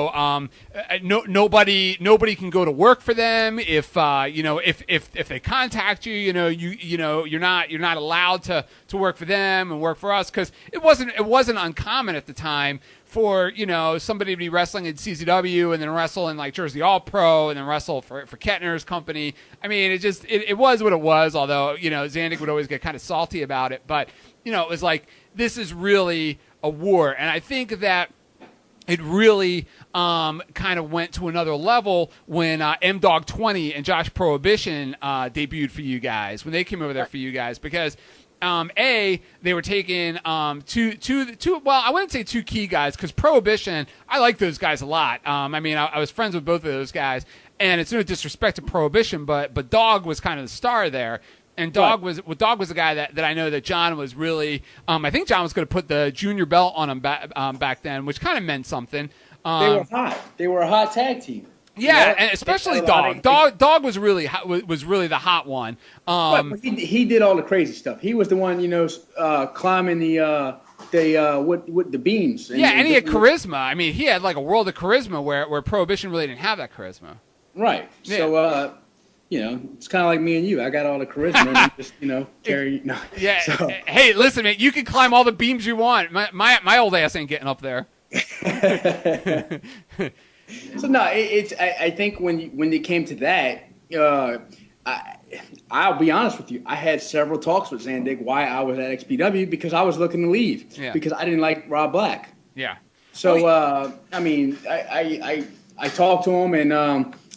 Speaker 6: can go to work for them if they contact you. You're not allowed to work for them and work for us, because it wasn't uncommon at the time for somebody to be wrestling in CZW and then wrestle in like Jersey All Pro and then wrestle for Kettner's company. I mean, it was what it was. Although Zandig would always get kind of salty about it, but it was like, this is really a war, and I think that it really kind of went to another level when M-Dog 20 and Josh Prohibition debuted for you guys, when they came over there for you guys, because they were taking two. Well, I wouldn't say two key guys, because Prohibition, I like those guys a lot. I mean, I was friends with both of those guys, and it's no disrespect to Prohibition, but Dog was kind of the star there. And Dog was the guy that I know that John was really. I think John was going to put the junior belt on him back then, which kind of meant something.
Speaker 7: They were hot. They were a hot tag team.
Speaker 6: Yeah, and especially Dog. Dog was really the hot one.
Speaker 7: But he did all the crazy stuff. He was the one, climbing the beams.
Speaker 6: And he had charisma. I mean, he had like a world of charisma where Prohibition really didn't have that charisma.
Speaker 7: Right. Yeah. So it's kind of like me and you. I got all the charisma, and just carry. No. Yeah. So.
Speaker 6: Hey, listen, man. You can climb all the beams you want. My old ass ain't getting up there.
Speaker 7: So no, I think when it came to that, I'll be honest with you. I had several talks with Zandig why I was at XPW, because I was looking to leave because I didn't like Rob Black.
Speaker 6: Yeah.
Speaker 7: So I mean, I talked to him, and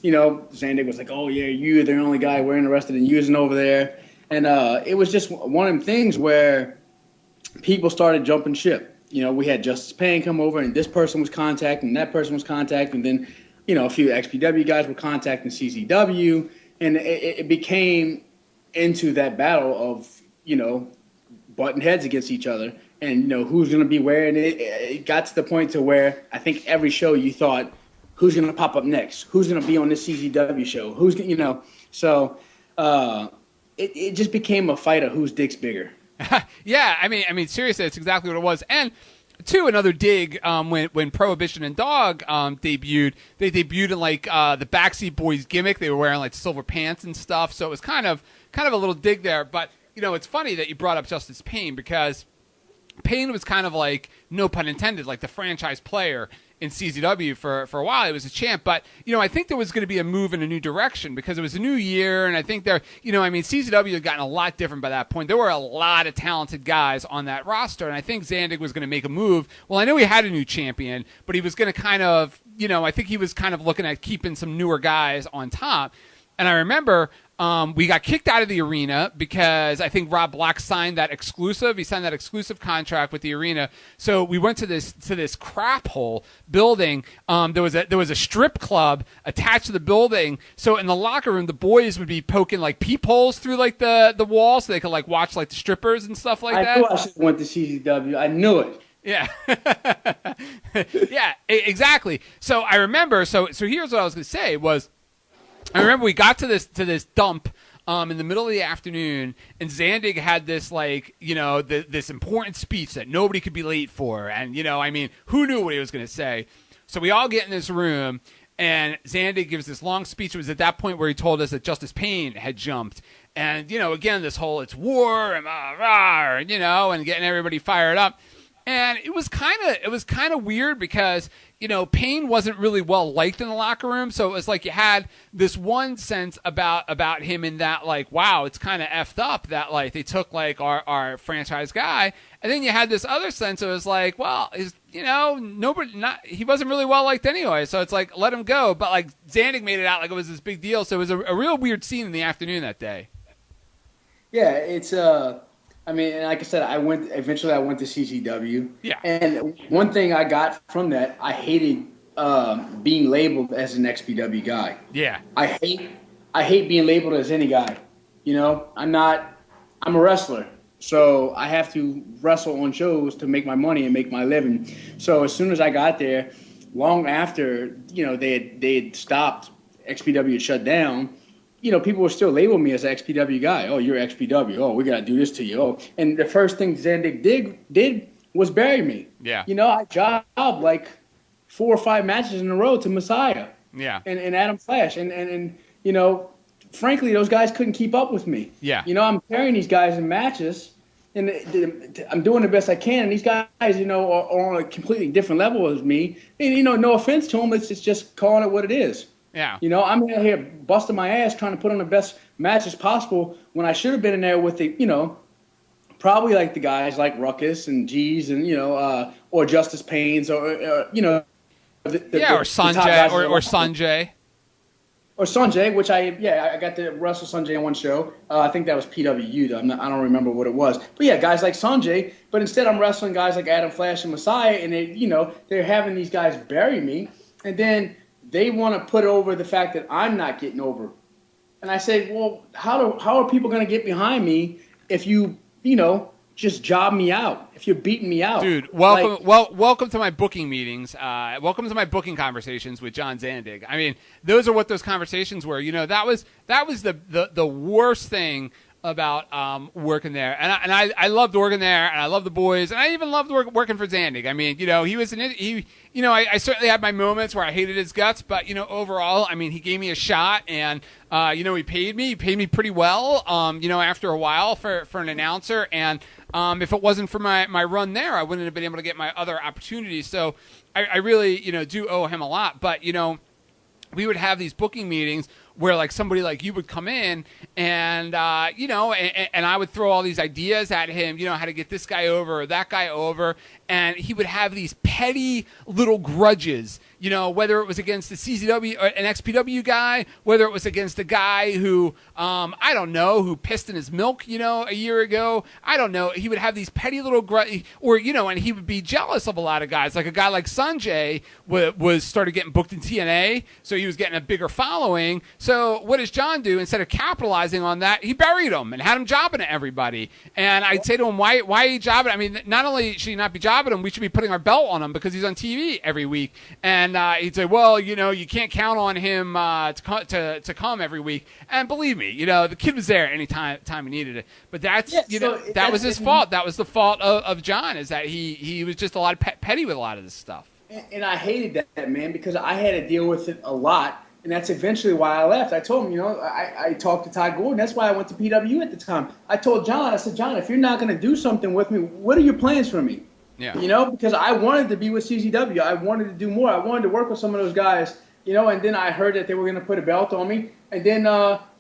Speaker 7: Zandig was like, "Oh yeah, you're the only guy we're interested in using over there," and it was just one of them things where people started jumping ship. We had Justice Payne come over, and this person was contacting, and that person was contacting, and then, a few XPW guys were contacting CZW, and it became into that battle of, butting heads against each other, and, who's going to be where, and it got to the point to where I think every show you thought, who's going to pop up next? Who's going to be on this CZW show? Who's, so it just became a fight of whose dick's bigger.
Speaker 6: Yeah, I mean, seriously, that's exactly what it was. And another dig, when Prohibition and Dog debuted, they debuted in like the Backseat Boys gimmick. They were wearing like silver pants and stuff, so it was kind of a little dig there. But it's funny that you brought up Justice Payne, because Payne was kind of like, no pun intended, like the franchise player in CZW for a while. He was a champ, but I think there was going to be a move in a new direction, because it was a new year, and I think CZW had gotten a lot different by that point. There were a lot of talented guys on that roster, and I think Zandig was going to make a move. Well, I know he had a new champion, but he was going to kind of, I think he was kind of looking at keeping some newer guys on top. And I remember we got kicked out of the arena because I think Rob Black signed that exclusive. He signed that exclusive contract with the arena. So we went to this crap hole building. There was a strip club attached to the building. So in the locker room, the boys would be poking like peepholes through like the wall so they could like watch like the strippers and stuff like that.
Speaker 7: I knew I should have went to CZW. I knew it.
Speaker 6: Yeah. Yeah, exactly. So I remember, so here's what I was going to say was, I remember we got to this dump in the middle of the afternoon, and Zandig had this like, this important speech that nobody could be late for. And, who knew what he was going to say? So we all get in this room, and Zandig gives this long speech. It was at that point where he told us that Justice Payne had jumped. And, again, this whole it's war and and getting everybody fired up. And it was kind of weird because, Payne wasn't really well liked in the locker room. So it was like you had this one sense about him in that, like, wow, it's kind of effed up that, like, they took, like, our franchise guy. And then you had this other sense. It was like, well, he wasn't really well liked anyway. So it's like, let him go. But, like, Zandig made it out like it was this big deal. So it was a real weird scene in the afternoon that day.
Speaker 7: Yeah, it's and like I said, eventually I went to CZW.
Speaker 6: Yeah.
Speaker 7: And one thing I got from that, I hated being labeled as an XPW guy.
Speaker 6: Yeah.
Speaker 7: I hate being labeled as any guy. I'm a wrestler. So I have to wrestle on shows to make my money and make my living. So as soon as I got there, long after, they had stopped, XPW had shut down, people were still labeling me as an XPW guy. Oh, you're XPW. Oh, we got to do this to you. Oh, and the first thing Zandig did was bury me.
Speaker 6: Yeah.
Speaker 7: I jobbed like 4 or 5 matches in a row to Messiah.
Speaker 6: Yeah.
Speaker 7: And Adam Flash. And frankly, those guys couldn't keep up with me.
Speaker 6: Yeah.
Speaker 7: I'm carrying these guys in matches, and I'm doing the best I can. And these guys, are on a completely different level as me. And, no offense to them, it's just calling it what it is.
Speaker 6: Yeah.
Speaker 7: I'm out here busting my ass trying to put on the best matches possible when I should have been in there with the, probably like the guys like Ruckus and G's and, or Justice Payne's or
Speaker 6: or Sanjay or Sanjay.
Speaker 7: Or Sanjay, which I got to wrestle Sanjay on one show. I think that was PWU. I don't remember what it was. But yeah, guys like Sanjay. But instead I'm wrestling guys like Adam Flash and Messiah, and they're having these guys bury me. And then they want to put over the fact that I'm not getting over. And I say, well, how are people going to get behind me if you just job me out, if you're beating me out?
Speaker 6: Dude, welcome to my booking meetings. Welcome to my booking conversations with John Zandig. I mean, those are what those conversations were. That was the worst thing about working there, and I loved working there, and I loved the boys, and I even loved working for Zandig. I mean, he was I certainly had my moments where I hated his guts, but overall, I mean, he gave me a shot, and he paid me pretty well. After a while for an announcer, and if it wasn't for my run there, I wouldn't have been able to get my other opportunities. So I really do owe him a lot, but we would have these booking meetings where like somebody like you would come in and, and I would throw all these ideas at him, how to get this guy over or that guy over. And he would have these petty little grudges, whether it was against the CZW or an XPW guy, whether it was against a guy who, I don't know, who pissed in his milk, a year ago. I don't know. He would have these petty little grudges, or, and he would be jealous of a lot of guys. Like a guy like Sanjay was started getting booked in TNA, so he was getting a bigger following. So what does John do? Instead of capitalizing on that, he buried him and had him jobbing at everybody. And I'd say to him, why are you jobbing? I mean, not only should he not be jobbing him, we should be putting our belt on him because he's on TV every week. And he'd say, well, you can't count on him to come every week. And believe me, the kid was there any time he needed it. But that was his fault. That was the fault of John, is that he was just a lot of petty with a lot of this stuff.
Speaker 7: And I hated that, man, because I had to deal with it a lot. And that's eventually why I left. I told him, I talked to Ty Gordon. That's why I went to PW at the time. I told John, I said, John, if you're not going to do something with me, what are your plans for me?
Speaker 6: Yeah.
Speaker 7: Because I wanted to be with CZW. I wanted to do more. I wanted to work with some of those guys, and then I heard that they were going to put a belt on me. And then,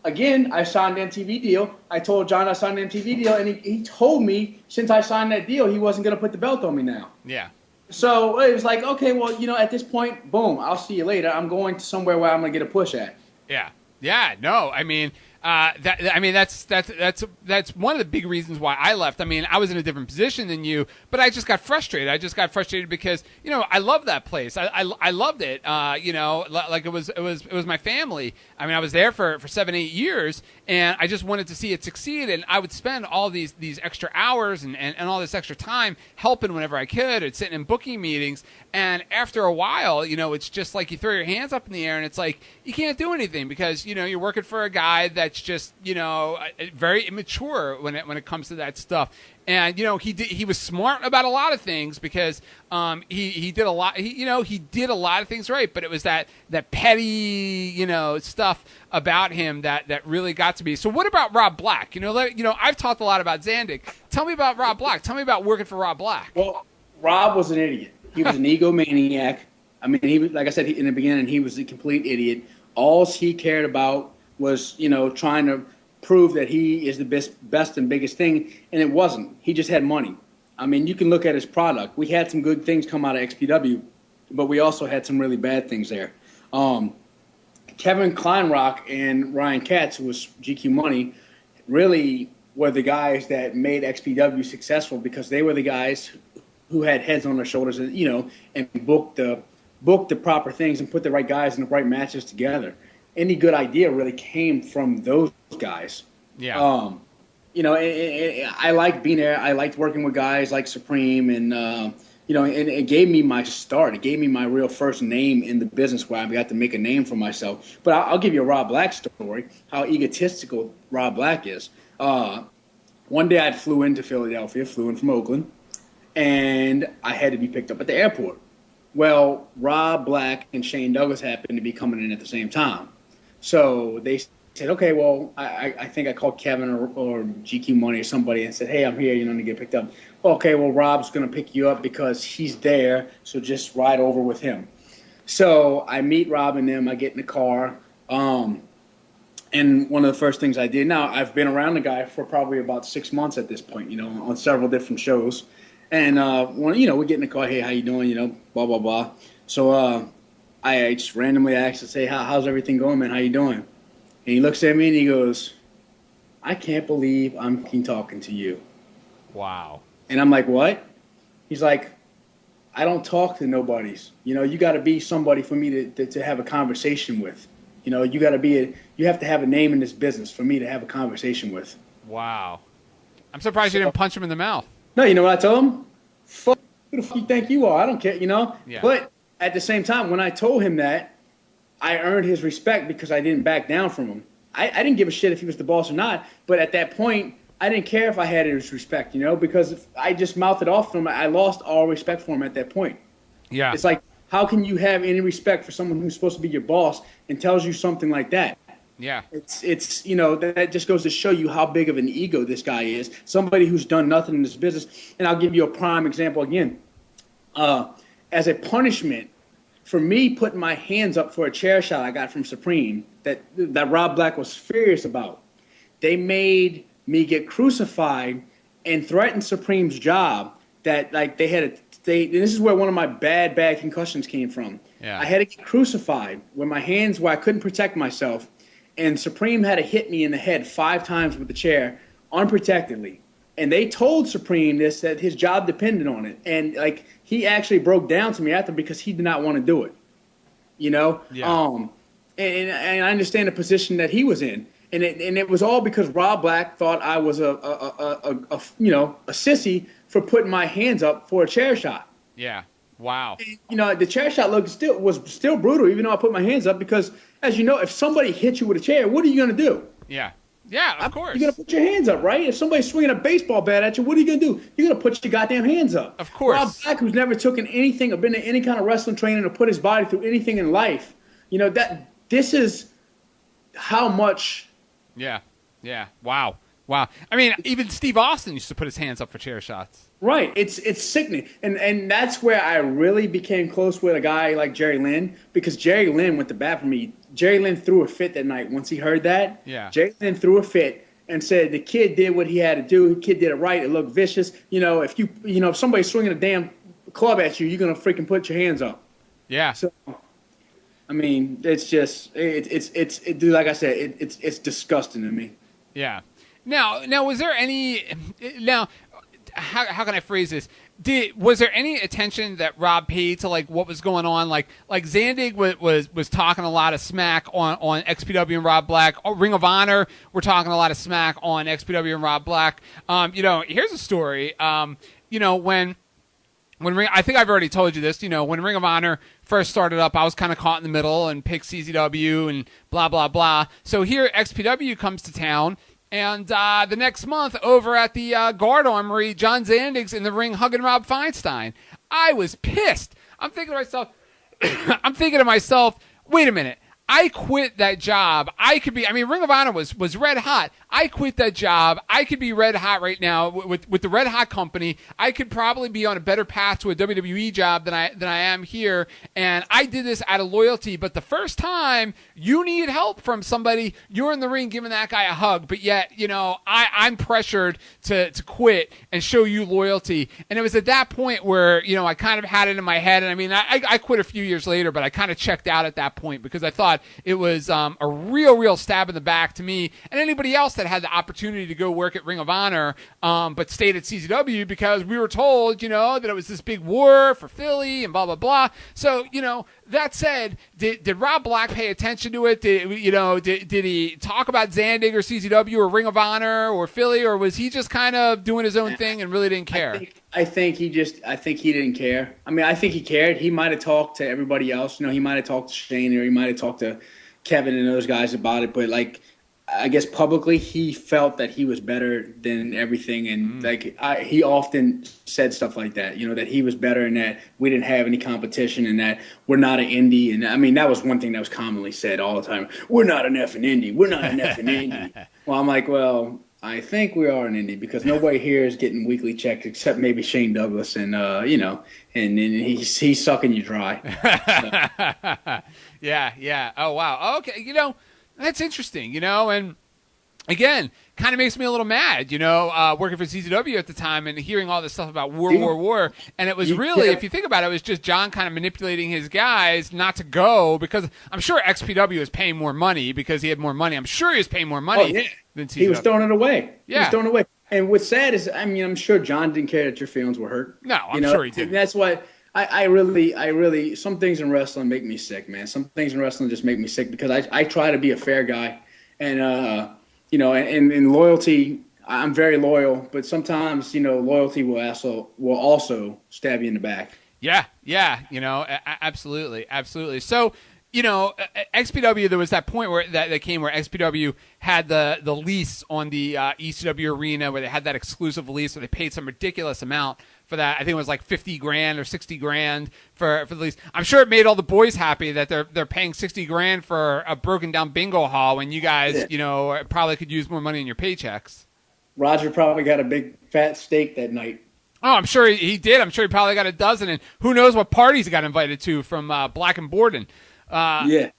Speaker 7: again, I signed an MTV deal. I told John I signed an MTV deal, and he told me since I signed that deal, he wasn't going to put the belt on me now.
Speaker 6: Yeah.
Speaker 7: So it was like, okay, well, at this point, boom, I'll see you later. I'm going to somewhere where I'm going to get a push at.
Speaker 6: Yeah. Yeah, no, I mean, that's one of the big reasons why I left. I mean, I was in a different position than you, but I just got frustrated. I just got frustrated because, you know, I love that place. I loved it. You know, like it was my family. I mean, I was there for 7-8 years, and I just wanted to see it succeed. And I would spend all these extra hours and all this extra time helping whenever I could, or sitting in booking meetings. And after a while, you know, it's just like you throw your hands up in the air, and it's like you can't do anything because, you know, you're working for a guy that's just, you know, very immature when it comes to that stuff. And, you know, he was smart about a lot of things because he did a lot. He did a lot of things right, but it was that petty, you know, stuff about him that really got to me. So what about Rob Black? You know, I've talked a lot about Zandig. Tell me about Rob Black. Tell me about working for Rob Black.
Speaker 7: Well, Rob was an idiot. He was an egomaniac. I mean, he was, like I said in the beginning, he was a complete idiot. All he cared about was, you know, trying to prove that he is the best and biggest thing, and it wasn't. He just had money. I mean, you can look at his product. We had some good things come out of XPW, but we also had some really bad things there. Kevin Kleinrock and Ryan Katz, who was GQ Money, really were the guys that made XPW successful because they were the guys who had heads on their shoulders, and, you know, and booked the proper things and put the right guys in the right matches together. Any good idea really came from those guys.
Speaker 6: Yeah.
Speaker 7: You know, I liked being there. I liked working with guys like Supreme, and you know, and it gave me my start. It gave me my real first name in the business where I got to make a name for myself. But I'll give you a Rob Black story, how egotistical Rob Black is. One day I flew into Philadelphia, flew in from Oakland, and I had to be picked up at the airport. Well, Rob Black and Shane Douglas happened to be coming in at the same time. So they said, okay, well, I think I called Kevin or GQ Money or somebody and said, hey, I'm here, you know, to get picked up. Okay, well, Rob's going to pick you up because he's there, so just ride over with him. So I meet Rob and them. I get in the car. And one of the first things I did, now I've been around the guy for probably about 6 months at this point, you know, on several different shows. And, when, you know, we get in the car, hey, how you doing, you know, blah, blah, blah. So I just randomly asked to say, how's everything going, man? How you doing? And he looks at me and he goes, I can't believe I'm talking to you.
Speaker 6: Wow.
Speaker 7: And I'm like, what? He's like, I don't talk to nobodies. You know, you got to be somebody for me to have a conversation with. You know, you have to have a name in this business for me to have a conversation with.
Speaker 6: Wow. I'm surprised you didn't punch him in the mouth.
Speaker 7: No, you know what I told him? Fuck, who the fuck you think you are? I don't care, you know?
Speaker 6: Yeah.
Speaker 7: But at the same time, when I told him that, I earned his respect because I didn't back down from him. I didn't give a shit if he was the boss or not, but at that point, I didn't care if I had his respect, you know, because if I just mouthed it off from him, I lost all respect for him at that point. Yeah. It's like, how can you have any respect for someone who's supposed to be your boss and tells you something like that?
Speaker 6: Yeah.
Speaker 7: It's you know, that just goes to show you how big of an ego this guy is. Somebody who's done nothing in this business. And I'll give you a prime example again. As a punishment for me putting my hands up for a chair shot I got from Supreme that Rob Black was furious about, they made me get crucified and threatened Supreme's job. That, like, they had and this is where one of my bad concussions came from. Yeah. I had to get crucified with my hands where I couldn't protect myself. And Supreme had to hit me in the head 5 times with the chair unprotectedly. And they told Supreme this, that his job depended on it. And, like, he actually broke down to me after because he did not want to do it. You know? Yeah. And I understand the position that he was in. And it was all because Rob Black thought I was a sissy for putting my hands up for a chair shot.
Speaker 6: Yeah. Wow.
Speaker 7: And, you know, the chair shot was still brutal, even though I put my hands up, because, as you know, if somebody hits you with a chair, what are you going to do?
Speaker 6: Yeah. Yeah, of course.
Speaker 7: You're going to put your hands up, right? If somebody's swinging a baseball bat at you, what are you going to do? You're going to put your goddamn hands up.
Speaker 6: Of course.
Speaker 7: Rob Black, who's never taken anything or been to any kind of wrestling training or put his body through anything in life, you know, this is how much.
Speaker 6: Yeah. Yeah. Wow. Wow. I mean, even Steve Austin used to put his hands up for chair shots.
Speaker 7: Right. It's sickening. And that's where I really became close with a guy like Jerry Lynn, because Jerry Lynn went to bat for me. Jerry Lynn threw a fit that night once he heard that. Yeah. Jerry Lynn threw a fit and said the kid did what he had to do. The kid did it right. It looked vicious. You know, if somebody's swinging a damn club at you, you're going to freaking put your hands up.
Speaker 6: Yeah.
Speaker 7: So, I mean, it's just dude. Like I said, it's disgusting to me.
Speaker 6: Yeah. Now, was there any? Now, how can I phrase this? Was there any attention that Rob paid to like what was going on? Like Zandig was talking a lot of smack on XPW and Rob Black. Ring of Honor were talking a lot of smack on XPW and Rob Black. Here's a story. When I think I've already told you this, when Ring of Honor first started up, I was kind of caught in the middle and picked CZW and blah, blah, blah. So here XPW comes to town, and the next month over at the Guard Armory, John Zandig's in the ring hugging Rob Feinstein. I was pissed. I'm thinking to myself, wait a minute. I quit that job. Ring of Honor was red hot. I quit that job. I could be red hot right now with the red hot company. I could probably be on a better path to a WWE job than I am here. And I did this out of loyalty. But the first time you need help from somebody, you're in the ring giving that guy a hug. But yet, I'm pressured to quit and show you loyalty. And it was at that point where, I kind of had it in my head. And I quit a few years later, but I kind of checked out at that point because I thought it was a real stab in the back to me and anybody else that had the opportunity to go work at Ring of Honor, but stayed at CZW because we were told, that it was this big war for Philly and blah, blah, blah. So, that said, did Rob Black pay attention to it? Did he talk about Zandig or CZW or Ring of Honor or Philly, or was he just kind of doing his own thing and really didn't care?
Speaker 7: I think he didn't care. I think he cared. He might have talked to everybody else. He might have talked to Shane or he might have talked to Kevin and those guys about it. But I guess publicly he felt that he was better than everything. And he often said stuff like that, that he was better and that we didn't have any competition and that we're not an indie. And that was one thing that was commonly said all the time. We're not an effing indie. We're not an effing indie. Well, I'm like, well, I think we are an indie because nobody here is getting weekly checks except maybe Shane Douglas and and he's sucking you dry.
Speaker 6: So. Yeah. Oh wow. Okay. That's interesting. And again, kind of makes me a little mad. Working for CZW at the time and hearing all this stuff about war, and it was really, if you think about it, it was just John kind of manipulating his guys not to go because I'm sure XPW was paying more money because he had more money. I'm sure he was paying more money. Than CZW.
Speaker 7: He was throwing it away.
Speaker 6: Yeah.
Speaker 7: He was throwing it away. And what's sad is, I'm sure John didn't care that your feelings were hurt.
Speaker 6: No, I'm sure he didn't.
Speaker 7: That's why I really, some things in wrestling make me sick, man. Some things in wrestling just make me sick because I try to be a fair guy. And, and loyalty, I'm very loyal, but sometimes, loyalty will also stab you in the back.
Speaker 6: Yeah. Absolutely. So, XPW, there was that point where that came where XPW had the lease on the ECW arena where they had that exclusive lease where they paid some ridiculous amount for that. I think it was like $50,000 or $60,000 for the lease. I'm sure it made all the boys happy that they're paying $60,000 for a broken down bingo hall when you guys, probably could use more money in your paychecks.
Speaker 7: Roger probably got a big fat steak that night.
Speaker 6: Oh, I'm sure he did. I'm sure he probably got a dozen, and who knows what parties he got invited to from Black and Borden.
Speaker 7: Yeah.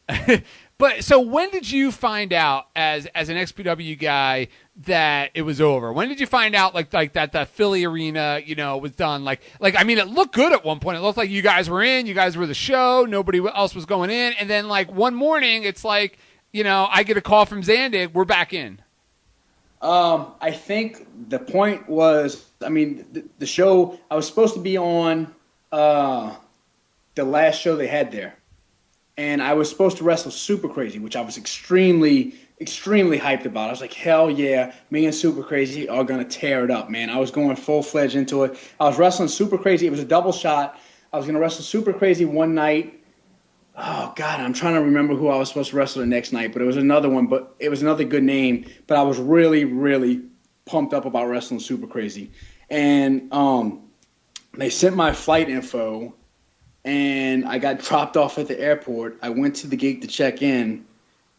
Speaker 6: But so when did you find out as an XPW guy that it was over? When did you find out like that the Philly arena, was done? It looked good at one point. It looked like you guys were in, you guys were the show, nobody else was going in. And then one morning it's like, I get a call from Zandig, we're back in.
Speaker 7: I think the point was, the show, I was supposed to be on the last show they had there. And I was supposed to wrestle Super Crazy, which I was extremely, extremely hyped about. I was like, hell yeah, me and Super Crazy are going to tear it up, man. I was going full-fledged into it. I was wrestling Super Crazy. It was a double shot. I was going to wrestle Super Crazy one night. Oh, God, I'm trying to remember who I was supposed to wrestle the next night, but it was another one. But it was another good name. But I was really, really pumped up about wrestling Super Crazy. And they sent my flight info, and I got dropped off at the airport. I went to the gate to check in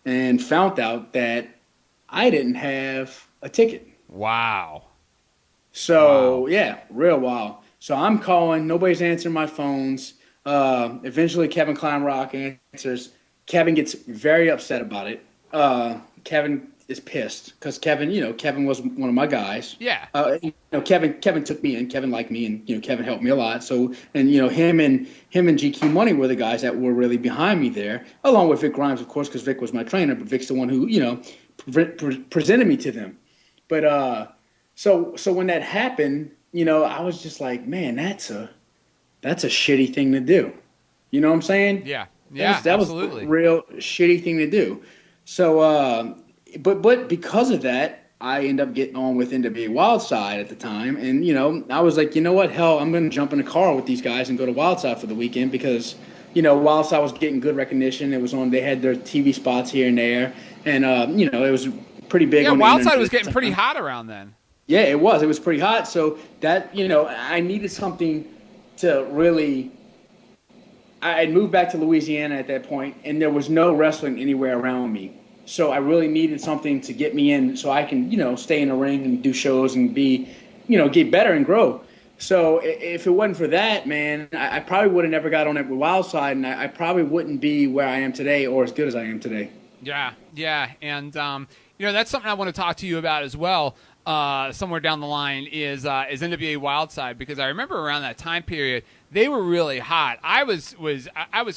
Speaker 7: and found out that I didn't have a ticket.
Speaker 6: Wow.
Speaker 7: So, yeah, real wild. So I'm calling. Nobody's answering my phones. Eventually, Kevin Kleinrock answers. Kevin gets very upset about it. Kevin is pissed because Kevin was one of my guys.
Speaker 6: Yeah.
Speaker 7: Kevin took me in. Kevin liked me, and Kevin helped me a lot. So, and him and GQ Money were the guys that were really behind me there, along with Vic Grimes, of course, because Vic was my trainer. But Vic's the one who presented me to them. But so when that happened, I was just like, man, that's a shitty thing to do. You know what I'm saying?
Speaker 6: Yeah.
Speaker 7: That was a real shitty thing to do. So, but because of that, I ended up getting on with NWA Wildside at the time. And, I was like, you know what? Hell, I'm going to jump in a car with these guys and go to Wildside for the weekend because, Wildside was getting good recognition. It was they had their TV spots here and there. And, it was pretty big.
Speaker 6: Yeah, Wildside was getting pretty hot around then.
Speaker 7: Yeah, it was. It was pretty hot. So that, I needed something to really – I had moved back to Louisiana at that point, and there was no wrestling anywhere around me. So I really needed something to get me in so I can, stay in the ring and do shows and be, get better and grow. So if it wasn't for that, man, I probably would have never got on it with Wildside, and I probably wouldn't be where I am today or as good as I am today.
Speaker 6: Yeah. And, that's something I want to talk to you about as well. Somewhere down the line is NWA Wildside, because I remember around that time period they were really hot. I was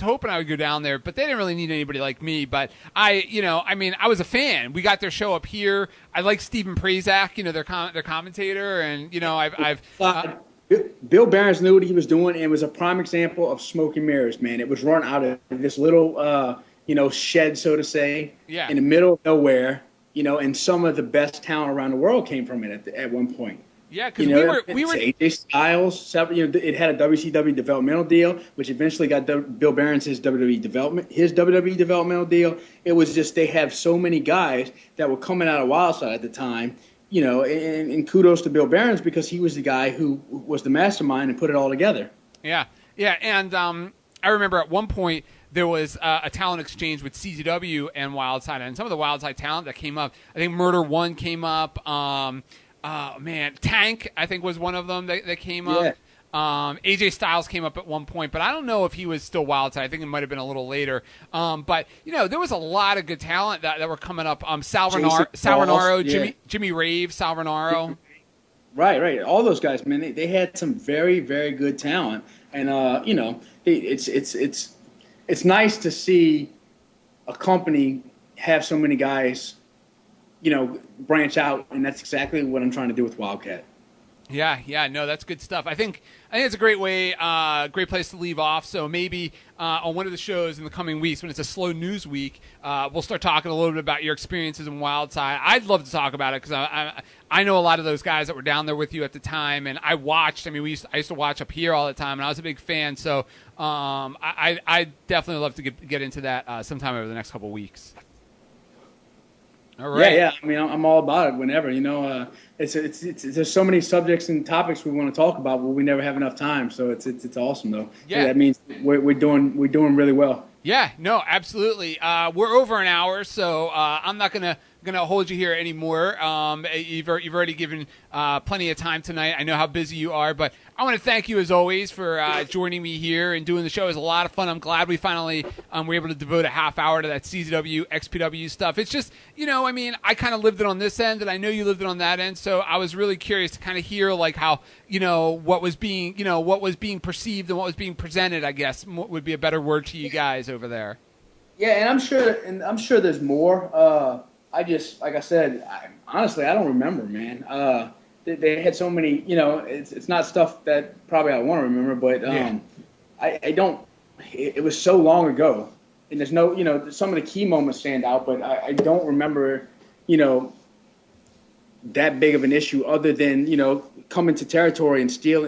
Speaker 6: hoping I would go down there, but they didn't really need anybody like me. But I was a fan. We got their show up here. I like Stephen Prazak, their commentator, and
Speaker 7: Bill Behrens knew what he was doing, and it was a prime example of smoke and mirrors, man. It was run out of this little shed, so to say, in the middle of nowhere. And some of the best talent around the world came from it at one point.
Speaker 6: Yeah, because we were
Speaker 7: AJ Styles. It had a WCW developmental deal, which eventually got Bill Behrens his WWE developmental deal. It was just they have so many guys that were coming out of Wildside at the time. And kudos to Bill Behrens because he was the guy who was the mastermind and put it all together.
Speaker 6: Yeah, and I remember at one point there was a talent exchange with CZW and Wildside, and some of the Wildside talent that came up. I think Murder One came up. Tank, I think, was one of them that came up. AJ Styles came up at one point, but I don't know if he was still Wildside. I think it might have been a little later. But there was a lot of good talent that were coming up. Sal Renaro, Jimmy Rave, Sal Renaro.
Speaker 7: Right. All those guys, man, they had some very, very good talent, and it's nice to see a company have so many guys, branch out, and that's exactly what I'm trying to do with Wildcat.
Speaker 6: Yeah, no, that's good stuff. I think it's a great great place to leave off. So maybe on one of the shows in the coming weeks, when it's a slow news week, we'll start talking a little bit about your experiences in Wildside. I'd love to talk about it because I know a lot of those guys that were down there with you at the time, and I watched. I used to watch up here all the time, and I was a big fan. So I definitely love to get into that sometime over the next couple of weeks. All right.
Speaker 7: Yeah. I'm all about it whenever. There's so many subjects and topics we want to talk about, but we never have enough time. So it's awesome though. Yeah. That means we're doing really well.
Speaker 6: Yeah. No, absolutely. We're over an hour, so I'm not gonna hold you here anymore. You've already given plenty of time tonight. I know how busy you are, but I want to thank you as always for joining me here and doing the show. It was a lot of fun. I'm glad we finally were able to devote a half hour to that CZW, XPW stuff. It's just, I kind of lived it on this end, and I know you lived it on that end. So I was really curious to kind of hear like how, what was being perceived and what was being presented, I guess would be a better word to you guys over there.
Speaker 7: Yeah, and I'm sure there's more. Like I said, honestly, I don't remember, man. They had so many, it's not stuff that probably I want to remember, but I don't. It was so long ago, and there's no, some of the key moments stand out, but I don't remember, that big of an issue other than, coming to territory and steal,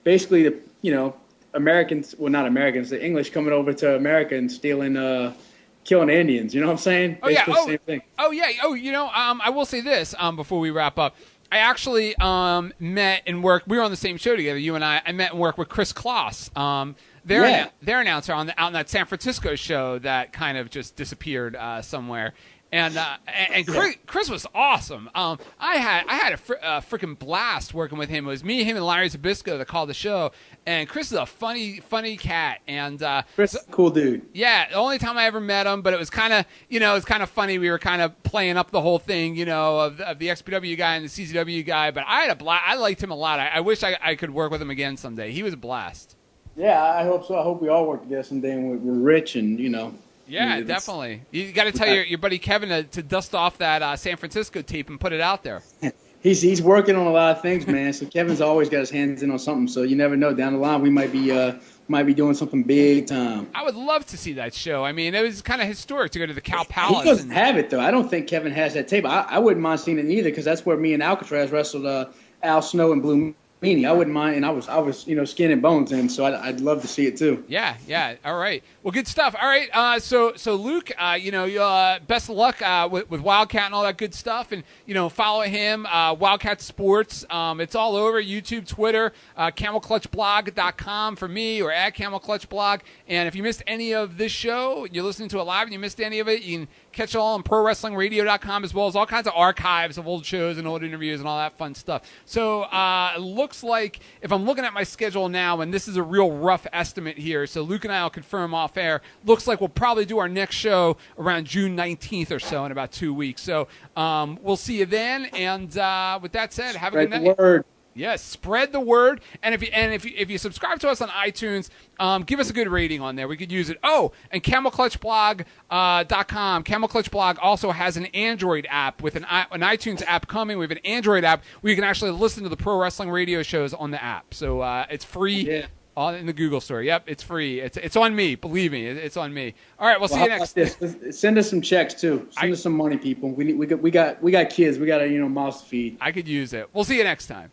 Speaker 7: basically the, Americans, well, not Americans, the English coming over to America and stealing, killing Indians, you know what I'm saying?
Speaker 6: Oh, yeah.
Speaker 7: Same thing.
Speaker 6: Oh, yeah. Oh, I will say this before we wrap up. I actually met and worked. We were on the same show together, you and I. I met and worked with Chris Kloss, their announcer out in that San Francisco show that kind of just disappeared somewhere. And Chris was awesome. I had a freaking blast working with him. It was me, him, and Larry Zabisco that called the show. And Chris is a funny cat. And
Speaker 7: Chris is a cool dude.
Speaker 6: Yeah, the only time I ever met him, but it was kind of funny. We were kind of playing up the whole thing, of the XPW guy and the CZW guy. But I had a blast. I liked him a lot. I wish I could work with him again someday. He was a blast.
Speaker 7: Yeah, I hope so. I hope we all work together someday and we're rich and,
Speaker 6: Yeah, definitely. You got to tell your buddy Kevin to dust off that San Francisco tape and put it out there.
Speaker 7: He's working on a lot of things, man. So Kevin's always got his hands in on something. So you never know. Down the line, we might be doing something big time.
Speaker 6: I would love to see that show. I mean, it was kind of historic to go to the Cow Palace.
Speaker 7: He doesn't have it though. I don't think Kevin has that tape. I wouldn't mind seeing it either because that's where me and Alcatraz wrestled Al Snow and Blue Meanie. I wouldn't mind, and I was skin and bones in, so I'd love to see it too.
Speaker 6: Yeah. All right. Well, good stuff. All right. So Luke, best of luck with Wildcat and all that good stuff, and follow him, Wildcat Sports. It's all over YouTube, Twitter, CamelClutchBlog.com for me, or at CamelClutchBlog. And if you missed any of this show, you're listening to it live, and you missed any of it, you can catch it all on ProWrestlingRadio.com, as well as all kinds of archives of old shows and old interviews and all that fun stuff. So it looks like, if I'm looking at my schedule now, and this is a real rough estimate here, so Luke and I will confirm off air, looks like we'll probably do our next show around June 19th or so in about 2 weeks. So we'll see you then. And with that said, have a good night.
Speaker 7: Spread the word.
Speaker 6: Yes, spread the word. And if you subscribe to us on iTunes, give us a good rating on there. We could use it. Oh, and CamelClutchBlog.com. Camel Clutch Blog also has an Android app with an iTunes app coming. We have an Android app where you can actually listen to the pro wrestling radio shows on the app. So it's free. Yeah. In the Google store. Yep, it's free. It's on me. Believe me, it's on me. All right, we'll see you next.
Speaker 7: Send us some checks too. Send us some money, people. We got kids. We got mouths to feed.
Speaker 6: I could use it. We'll see you next time.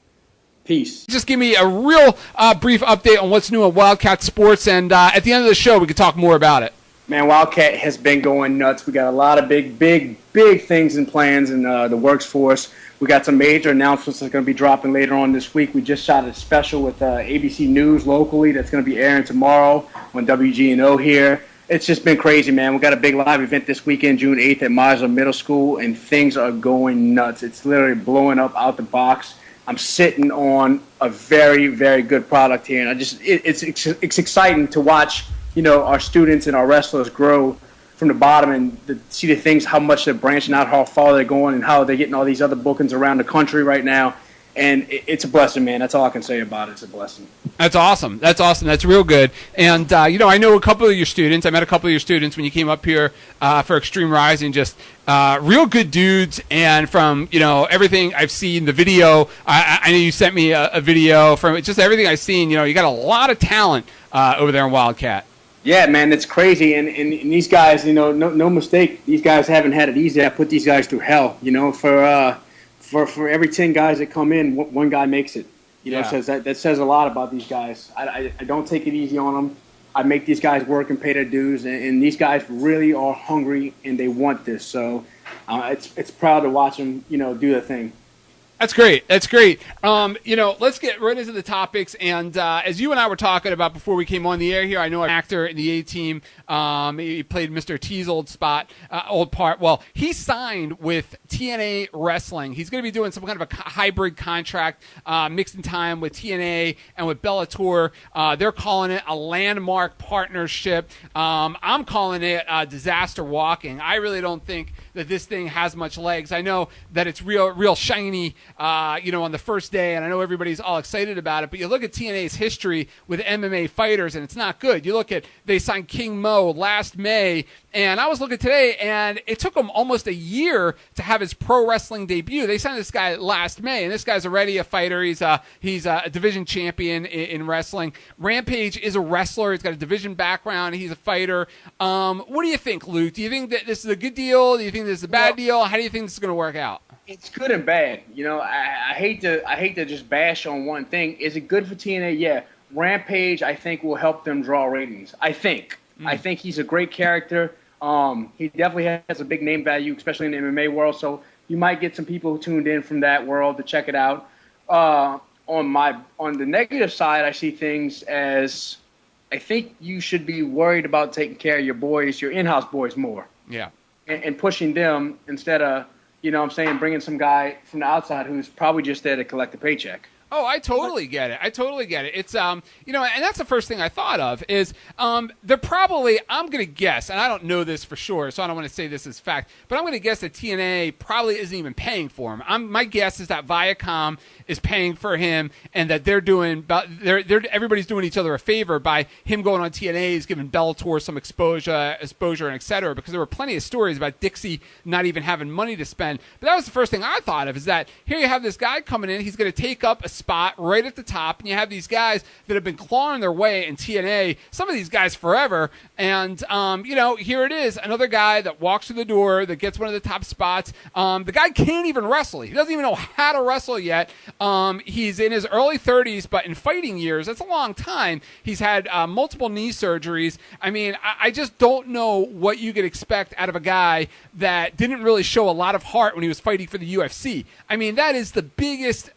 Speaker 7: Peace.
Speaker 6: Just give me a real brief update on what's new at Wildcat Sports, and at the end of the show, we can talk more about it.
Speaker 7: Man, Wildcat has been going nuts. We got a lot of big things and plans in the works for us. We got some major announcements that are going to be dropping later on this week. We just shot a special with ABC News locally that's going to be airing tomorrow on WGNO here. It's just been crazy, man. We got a big live event this weekend, June 8th at Meisler Middle School, and things are going nuts. It's literally blowing up out the box. I'm sitting on a very, very good product here, and it's exciting to watch, our students and our wrestlers grow from the bottom and see the things, how much they're branching out, how far they're going, and how they're getting all these other bookings around the country right now. And it's a blessing, man. That's all I can say about it. It's a blessing.
Speaker 6: That's awesome. That's real good. And, I know a couple of your students. I met a couple of your students when you came up here for Extreme Rising. Just real good dudes. And from, everything I've seen, the video, I know you sent me a video from just everything I've seen. You got a lot of talent over there in Wildcat.
Speaker 7: Yeah, man, it's crazy. And these guys, no mistake, these guys haven't had it easy. I put these guys through hell, for every 10 guys that come in, one guy makes it. So that says a lot about these guys. I don't take it easy on them. I make these guys work and pay their dues, and these guys really are hungry and they want this. So it's proud to watch them, do their thing.
Speaker 6: That's great. Let's get right into the topics. And as you and I were talking about before we came on the air here, I know an actor in the A-Team. He played Mr. T's old part. Well, he signed with TNA Wrestling. He's going to be doing some kind of a hybrid contract mixed in time with TNA and with Bellator. They're calling it a landmark partnership. I'm calling it disaster walking. I really don't think that this thing has much legs. I know that it's real shiny, on the first day, and I know everybody's all excited about it, but you look at TNA's history with MMA fighters, and it's not good. You look at, they signed King Mo last May, and I was looking today, and it took him almost a year to have his pro wrestling debut. They signed this guy last May, and this guy's already a fighter. He's a division champion in wrestling. Rampage is a wrestler. He's got a division background. He's a fighter. What do you think, Luke? Do you think that this is a good deal? Do you think this is a bad deal? How do you think this is going to work out?
Speaker 7: It's good and bad. I hate to just bash on one thing. Is it good for TNA? Yeah. Rampage, I think, will help them draw ratings. I think he's a great character. He definitely has a big name value, especially in the MMA world. So you might get some people tuned in from that world to check it out. On the negative side, I see things as, I think you should be worried about taking care of your boys, your in-house boys, more.
Speaker 6: Yeah.
Speaker 7: and pushing them instead of, bringing some guy from the outside who's probably just there to collect a paycheck.
Speaker 6: Oh, I totally get it. It's, and that's the first thing I thought of is they're probably, I'm going to guess, and I don't know this for sure, so I don't want to say this as fact, but I'm going to guess that TNA probably isn't even paying for him. My guess is that Viacom is paying for him and that everybody's doing each other a favor by him going on TNA. He's giving Bellator some exposure and et cetera, because there were plenty of stories about Dixie not even having money to spend. But that was the first thing I thought of, is that here you have this guy coming in, he's going to take up a spot right at the top, and you have these guys that have been clawing their way in TNA, some of these guys forever, and here it is, another guy that walks through the door that gets one of the top spots. The guy can't even wrestle. He doesn't even know how to wrestle yet. He's in his early 30s, but in fighting years, that's a long time. He's had multiple knee surgeries. I mean, I just don't know what you could expect out of a guy that didn't really show a lot of heart when he was fighting for the UFC. I mean, that is the biggest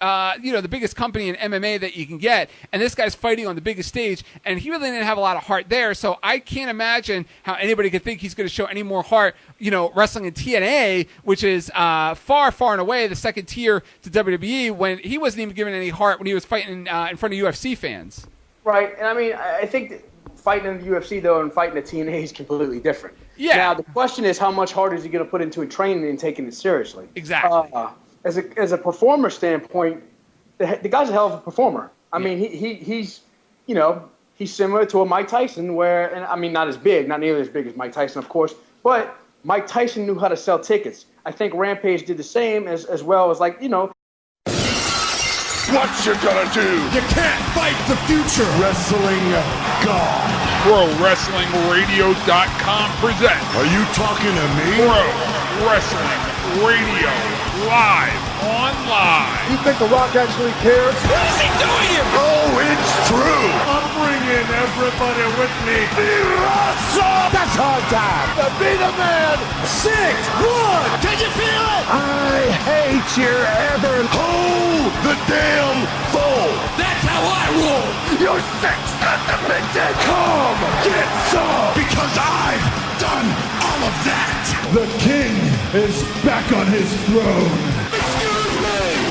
Speaker 6: company in MMA that you can get, and this guy's fighting on the biggest stage, and he really didn't have a lot of heart there, so I can't imagine how anybody could think he's going to show any more heart, wrestling in TNA, which is far, far and away the second tier to WWE, when he wasn't even given any heart when he was fighting in front of UFC fans.
Speaker 7: Right, and I mean, I think that fighting in the UFC, though, and fighting at TNA is completely different.
Speaker 6: Yeah.
Speaker 7: Now, the question is, how much heart is he going to put into training and taking it seriously?
Speaker 6: Exactly.
Speaker 7: As a performer standpoint, the guy's a hell of a performer. I mean, he's similar to a Mike Tyson, not as big, not nearly as big as Mike Tyson, of course, but Mike Tyson knew how to sell tickets. I think Rampage did the same as well as,
Speaker 1: What you gonna do?
Speaker 2: You can't fight the future. Wrestling God.
Speaker 3: ProWrestlingRadio.com presents
Speaker 1: Are you talking to me?
Speaker 3: Pro Wrestling Radio live online.
Speaker 4: You think The Rock actually cares?
Speaker 5: What is he doing here?
Speaker 1: Oh, it's true.
Speaker 2: I'm bringing everybody with me.
Speaker 4: That's hard time. To be the man. 6, 1.
Speaker 5: Can you feel it?
Speaker 2: I hate your ever.
Speaker 1: Hold the damn phone.
Speaker 5: That's how I roll.
Speaker 1: You're sick at the midget. Come get some. Because I've done all of that.
Speaker 2: The king is back on his throne.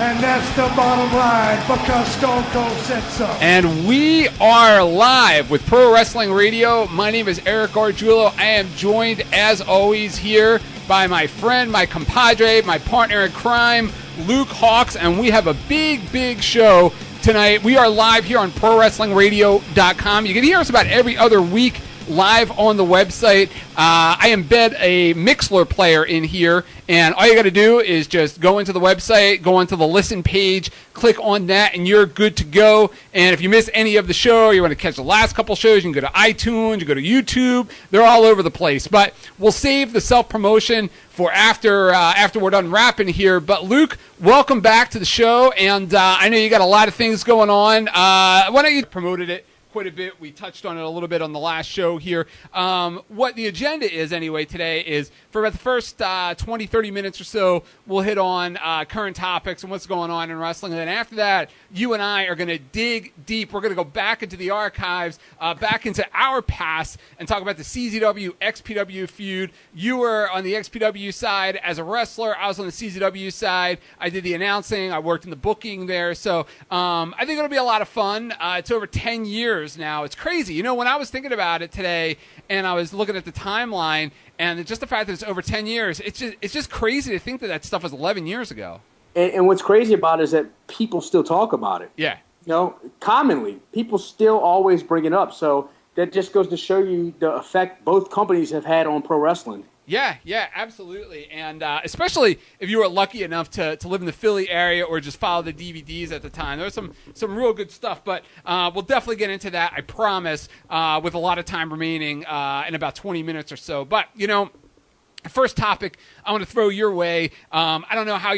Speaker 4: And that's the bottom line, because Stone Cold said so.
Speaker 6: And we are live with Pro Wrestling Radio. My name is Eric Gargiulo. I am joined, as always, here by my friend, my compadre, my partner in crime, Luke Hawx, and we have a big, big show tonight. We are live here on ProWrestlingRadio.com. You can hear us about every other week live on the website. I embed a Mixler player in here, and all you got to do is just go into the website, go onto the listen page, click on that, and you're good to go. And if you miss any of the show, or you want to catch the last couple shows, you can go to iTunes, you go to YouTube. They're all over the place. But we'll save the self-promotion for after we're done wrapping here. But Luke, welcome back to the show, and I know you got a lot of things going on. Why don't you promoted it quite a bit. We touched on it a little bit on the last show here. What the agenda is anyway today is for about the first 20, 30 minutes or so, we'll hit on current topics and what's going on in wrestling. And then after that, you and I are going to dig deep. We're going to go back into the archives, back into our past, and talk about the CZW XPW feud. You were on the XPW side as a wrestler. I was on the CZW side. I did the announcing. I worked in the booking there. So I think it'll be a lot of fun. It's over 10 years now. It's crazy. When I was thinking about it today and I was looking at the timeline and just the fact that it's over 10 years, it's just crazy to think that stuff was 11 years ago.
Speaker 7: And what's crazy about it is that people still talk about it.
Speaker 6: Yeah.
Speaker 7: Commonly, people still always bring it up. So that just goes to show you the effect both companies have had on pro wrestling.
Speaker 6: Yeah, absolutely. And especially if you were lucky enough to live in the Philly area or just follow the DVDs at the time. There was some real good stuff, but we'll definitely get into that, I promise, with a lot of time remaining in about 20 minutes or so. But, first topic I want to throw your way. I don't know how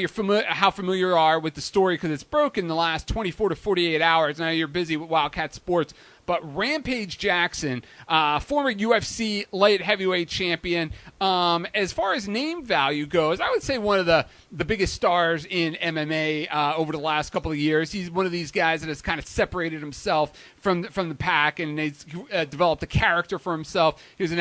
Speaker 6: familiar you are with the story because it's broken the last 24 to 48 hours. I know you're busy with Wildcat Sports, but Rampage Jackson, former UFC light heavyweight champion, as far as name value goes, I would say one of the biggest stars in MMA over the last couple of years. He's one of these guys that has kind of separated himself from the pack, and he's developed a character for himself. He was an